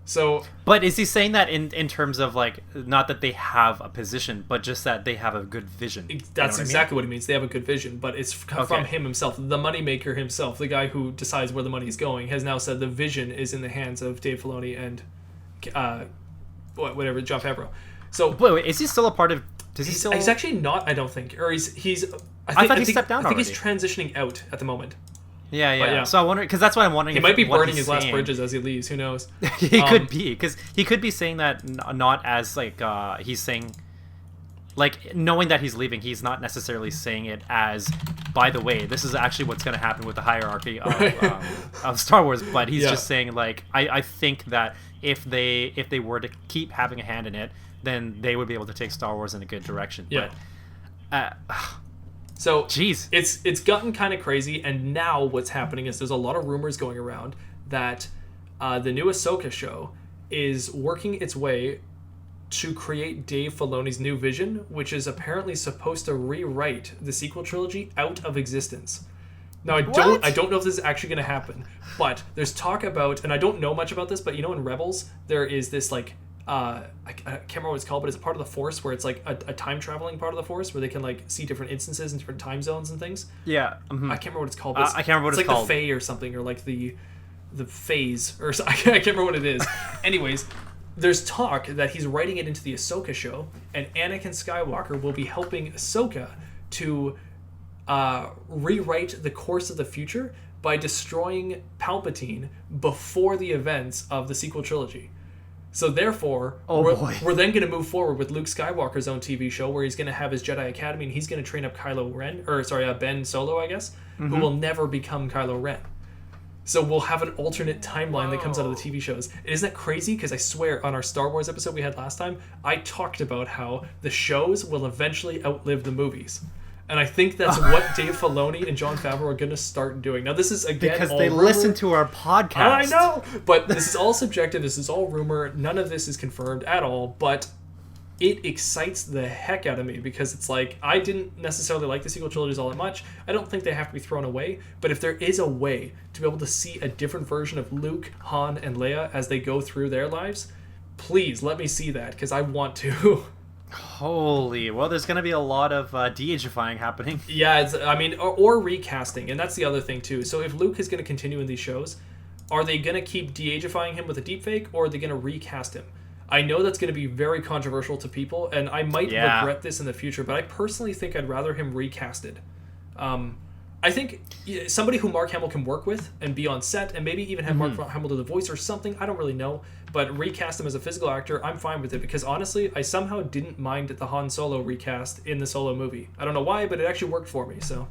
So, but is he saying that in terms of not that they have a position, but just that they have a good vision? That's exactly what it means. They have a good vision, but it's from him himself, the moneymaker himself, the guy who decides where the money is going, has now said the vision is in the hands of Dave Filoni and whatever, Jon Favreau. So, wait, is he still a part of? He's actually not. I don't think, or he's. I thought he stepped down. I think he's transitioning out at the moment. Yeah. So I wonder, because that's what I'm wondering. He might be burning his last bridges as he leaves. Who knows? He could be, because he could be saying that not as he's saying like knowing that he's leaving, he's not necessarily saying it as, by the way, this is actually what's going to happen with the hierarchy of Star Wars. But he's just saying, like, I think that if they were to keep having a hand in it, then they would be able to take Star Wars in a good direction. Yeah. But so jeez, it's gotten kind of crazy, and now what's happening is there's a lot of rumors going around that the new Ahsoka show is working its way to create Dave Filoni's new vision, which is apparently supposed to rewrite the sequel trilogy out of existence. Now, I don't know if this is actually going to happen, but there's talk about, and I don't know much about this, but you know, in Rebels, there is this, like, I can't remember what it's called, but it's a part of the Force where it's like a time traveling part of the Force where they can, like, see different instances in different time zones and things. Yeah. Mm-hmm. I can't remember what it's called. But I can't remember what it's called. It's like the Fae or something, or like the phase, or I can't remember what it is. Anyways, there's talk that he's writing it into the Ahsoka show, and Anakin Skywalker will be helping Ahsoka to rewrite the course of the future by destroying Palpatine before the events of the sequel trilogy. So therefore, we're then going to move forward with Luke Skywalker's own TV show, where he's going to have his Jedi Academy, and he's going to train up Ben Solo, I guess, who will never become Kylo Ren. So we'll have an alternate timeline that comes out of the TV shows. Isn't that crazy? Because I swear, on our Star Wars episode we had last time, I talked about how the shows will eventually outlive the movies. And I think that's what Dave Filoni and Jon Favreau are going to start doing. Now, this is, again, because all they rumor. listen to our podcast. I know! But this is all subjective. This is all rumor. None of this is confirmed at all. But it excites the heck out of me, because it's like, I didn't necessarily like the sequel trilogies all that much. I don't think they have to be thrown away. But if there is a way to be able to see a different version of Luke, Han, and Leia as they go through their lives, please let me see that, because I want to. Holy, well, there's going to be a lot of de-agifying happening. Yeah, or recasting, and that's the other thing too. So if Luke is going to continue in these shows, are they going to keep de-agifying him with a deepfake, or are they going to recast him? I know that's going to be very controversial to people, and I might regret this in the future, but I personally think I'd rather him recasted. I think somebody who Mark Hamill can work with and be on set, and maybe even have Mark Hamill do the voice or something, I don't really know, but recast him as a physical actor, I'm fine with it, because honestly, I somehow didn't mind the Han Solo recast in the Solo movie. I don't know why, but it actually worked for me, so.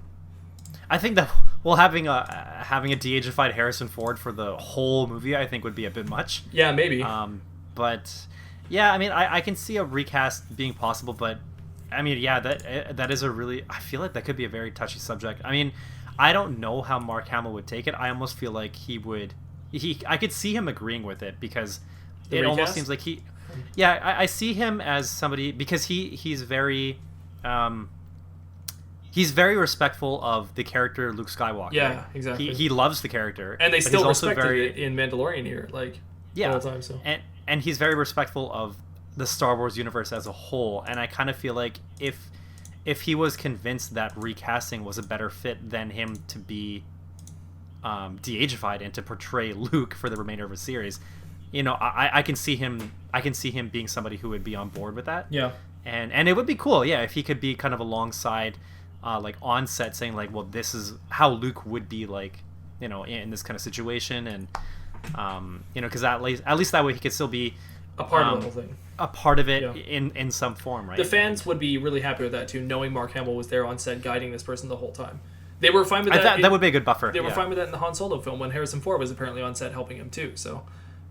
I think that, well, having a de-agified Harrison Ford for the whole movie, I think would be a bit much. Yeah, maybe. But, yeah, I mean, I can see a recast being possible, but I mean, yeah, that is a really, I feel like that could be a very touchy subject. I mean, I don't know how Mark Hamill would take it. I almost feel like I could see him agreeing with it, because it almost seems like I see him as somebody, because he's very respectful of the character Luke Skywalker. Yeah, exactly. He loves the character, and they still respected it in Mandalorian here, like, the whole time. So and he's very respectful of the Star Wars universe as a whole, and I kind of feel like if he was convinced that recasting was a better fit than him to be de-agified and to portray Luke for the remainder of a series, you know, I can see him being somebody who would be on board with that. Yeah. And it would be cool, yeah, if he could be kind of alongside, like on set, saying like, well, this is how Luke would be, like, you know, in this kind of situation, and you know, because at least that way he could still be a part of the whole thing. A part of it in some form, right? The fans would be really happy with that too, knowing Mark Hamill was there on set guiding this person the whole time. They were fine with that. That would be a good buffer. They were fine with that in the Han Solo film, when Harrison Ford was apparently on set helping him too. So,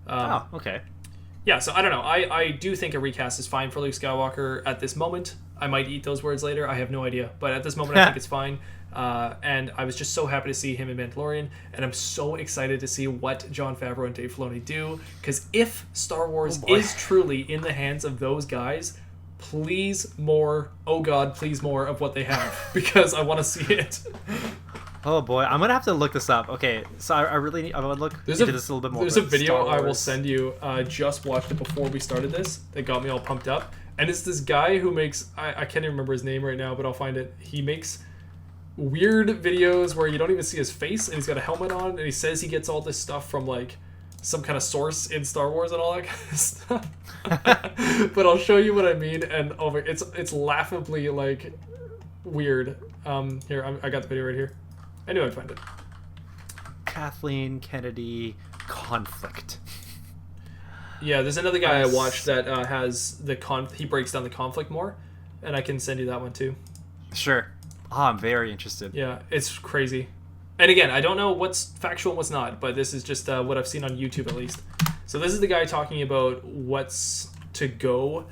okay. Yeah, so I don't know. I do think a recast is fine for Luke Skywalker at this moment. I might eat those words later. I have no idea. But at this moment, I think it's fine. And I was just so happy to see him in Mandalorian. And I'm so excited to see what Jon Favreau and Dave Filoni do. Because if Star Wars is truly in the hands of those guys, please more, oh God, please more of what they have. Because I want to see it. Oh boy, I'm gonna have to look this up. Okay, so I really need, I would look into this a little bit more. There's a video I will send you. Just watched it before we started this. That got me all pumped up. And it's this guy who makes, I can't even remember his name right now, but I'll find it. He makes weird videos where you don't even see his face, and he's got a helmet on, and he says he gets all this stuff from, like, some kind of source in Star Wars and all that kind of stuff. But I'll show you what I mean, and it's laughably, like, weird. Here, I got the video right here. I knew I'd find it. Kathleen Kennedy conflict. Yeah, there's another guy I watched that has he breaks down the conflict more. and I can send you that one too. Sure. Oh, I'm very interested. Yeah, it's crazy. And again, I don't know what's factual and what's not, but this is just what I've seen on YouTube at least. So this is the guy talking about what's to go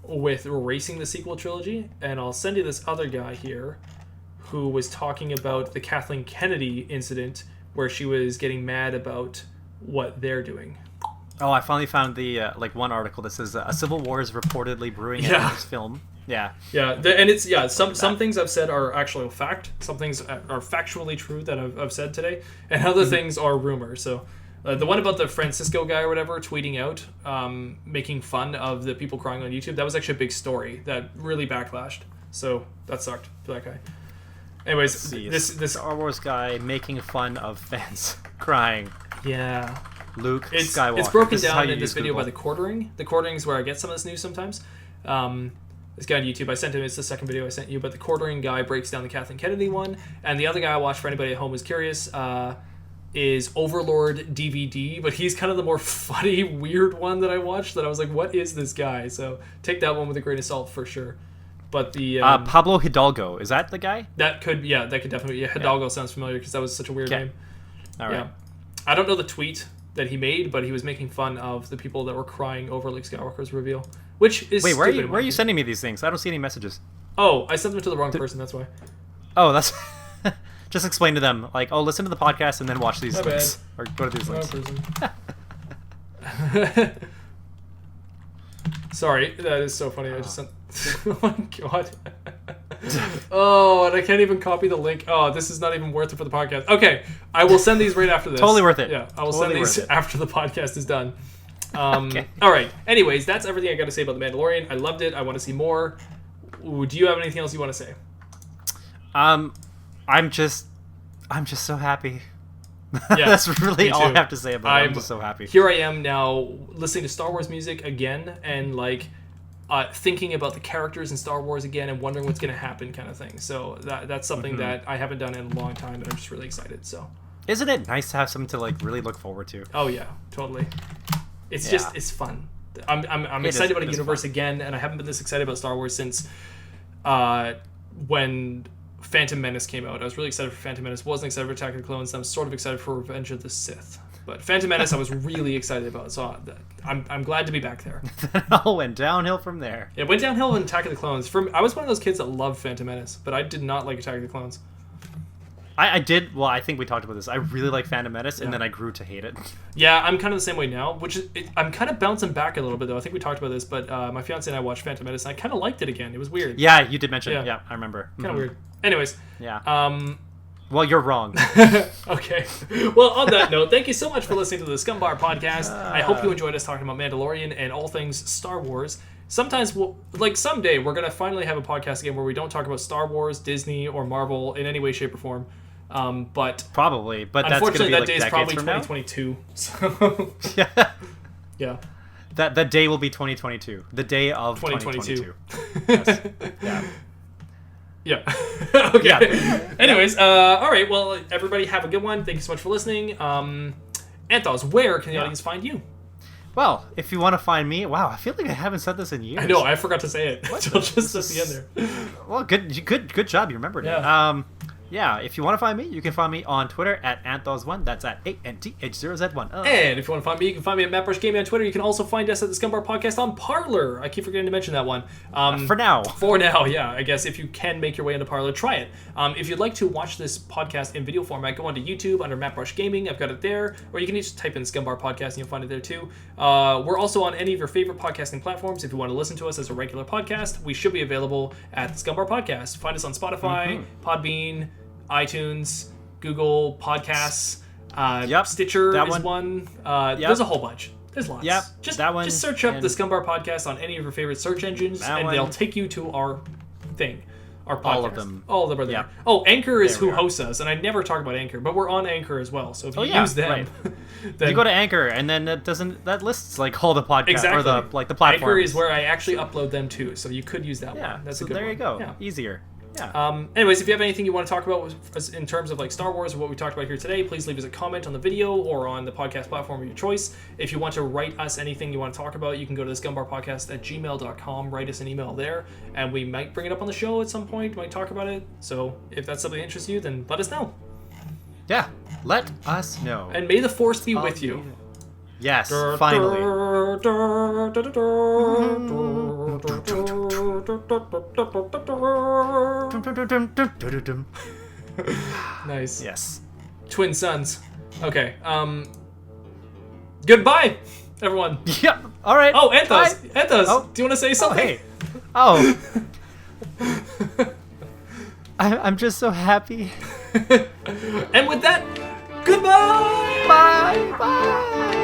with erasing the sequel trilogy, and I'll send you this other guy here who was talking about the Kathleen Kennedy incident where she was getting mad about what they're doing. Oh, I finally found the one article that says a civil war is reportedly brewing in this film. Yeah. Yeah, and it's some things I've said are actual fact. Some things are factually true that I've said today, and other things are rumor. So the one about the Francisco guy or whatever tweeting out, making fun of the people crying on YouTube, that was actually a big story that really backlashed. So that sucked for that guy. Anyways, this Star Wars guy making fun of fans crying. Yeah. Luke Skywalker. It's broken down in this video by the quartering. The quartering is where I get some of this news sometimes. This guy on YouTube, I sent him, it's the second video I sent you, but the quartering guy breaks down the Kathleen Kennedy one, and the other guy I watched, for anybody at home who's curious, is Overlord DVD, but he's kind of the more funny, weird one that I watched that I was like, what is this guy? So take that one with a grain of salt for sure. But the Pablo Hidalgo, is that the guy? That could definitely, Hidalgo sounds familiar because that was such a weird name. All right. Yeah. I don't know the tweet that he made, but he was making fun of the people that were crying over Luke Skywalker's reveal, which is wait. Where are you sending me these things? I don't see any messages. Oh, I sent them to the wrong person. That's why. Oh, that's just explain to them like, oh, listen to the podcast and then watch these links or go to these links. Sorry, that is so funny. I just sent. Oh my god. Oh, and I can't even copy the link. Oh, this is not even worth it for the podcast. Okay, I will send these right after this. Totally worth it. Yeah, I will send these after the podcast is done. Okay. All right. Anyways, that's everything I got to say about The Mandalorian. I loved it. I want to see more. Do you have anything else you want to say? I'm just so happy. Yeah, that's really all I have to say about it. I'm just so happy. Here I am now listening to Star Wars music again and thinking about the characters in Star Wars again and wondering what's going to happen kind of thing. So that's something that I haven't done in a long time, and I'm just really excited. So isn't it nice to have something to really look forward to? Oh yeah, totally. It's just it's fun. I'm excited about a universe again, and I haven't been this excited about Star Wars since when Phantom Menace came out. I was really excited for Phantom Menace. Wasn't excited for Attack of the Clones. And I was sort of excited for Revenge of the Sith. But Phantom Menace I was really excited about. So I'm glad to be back there. It all went downhill from there. It went downhill in Attack of the Clones. I was one of those kids that loved Phantom Menace, but I did not like Attack of the Clones. I did. Well, I think we talked about this. I really like Phantom Menace, and then I grew to hate it. Yeah, I'm kind of the same way now. I'm kind of bouncing back a little bit though. I think we talked about this, but my fiance and I watched Phantom Menace, and I kind of liked it again. It was weird. Yeah, you did mention it. Yeah, I remember. Kind of weird. Anyways. Yeah. Well, you're wrong. Okay. Well, on that note, thank you so much for listening to the Scumm Bar podcast. I hope you enjoyed us talking about Mandalorian and all things Star Wars. Sometimes someday we're gonna finally have a podcast again where we don't talk about Star Wars, Disney, or Marvel in any way, shape, or form. But probably, but unfortunately, that's that day is probably 2022. So yeah. That day will be 2022. The day of 2022. Yes. Yeah. Okay. Yeah. Anyways, all right. Well, everybody have a good one. Thank you so much for listening. Anth0z, where can the audience find you? Well, if you want to find me, wow, I feel like I haven't said this in years. I know, I forgot to say it until just at the end there. Well, good job, you remembered it. Yeah, if you want to find me, you can find me on Twitter at Anth0z1. That's at ANTH0Z1. And if you want to find me, you can find me at Mattbrush Gaming on Twitter. You can also find us at the Scumm Bar Podcast on Parler. I keep forgetting to mention that one. For now. For now, yeah. I guess if you can make your way into Parler, try it. If you'd like to watch this podcast in video format, go onto YouTube under Mattbrush Gaming. I've got it there. Or you can just type in Scumm Bar Podcast and you'll find it there too. We're also on any of your favorite podcasting platforms. If you want to listen to us as a regular podcast, we should be available at the Scumm Bar Podcast. Find us on Spotify, Podbean, iTunes, Google Podcasts, Stitcher is one. There's a whole bunch. There's lots. Yep, just search up the Scumm Bar Podcast on any of your favorite search engines, and they'll take you to our thing, our podcast. All of them. All of them are there. Oh, Anchor is who hosts us, and I never talk about Anchor, but we're on Anchor as well. So if you use them, then you go to Anchor, and then that lists all the podcasts exactly. or the platforms. Anchor is where I actually upload them to, so you could use that one. That's a good there one. You go. Yeah. Easier. Yeah. Anyways, if you have anything you want to talk about in terms of like Star Wars or what we talked about here today, please leave us a comment on the video or on the podcast platform of your choice. If you want to write us anything you want to talk about, you can go to thescumbarpodcast@gmail.com, write us an email there, and we might bring it up on the show at some point, might talk about it. So if that's something that interests you, then let us know. Yeah, let us know. And may the Force be with you. Yes, finally. Nice. Yes. Twin sons. Okay. Goodbye, everyone. Yeah. All right. Oh, Anth0z. Anth0z. Oh. Do you want to say something? Oh, hey. Oh. I'm just so happy. And with that, goodbye. Bye. Bye.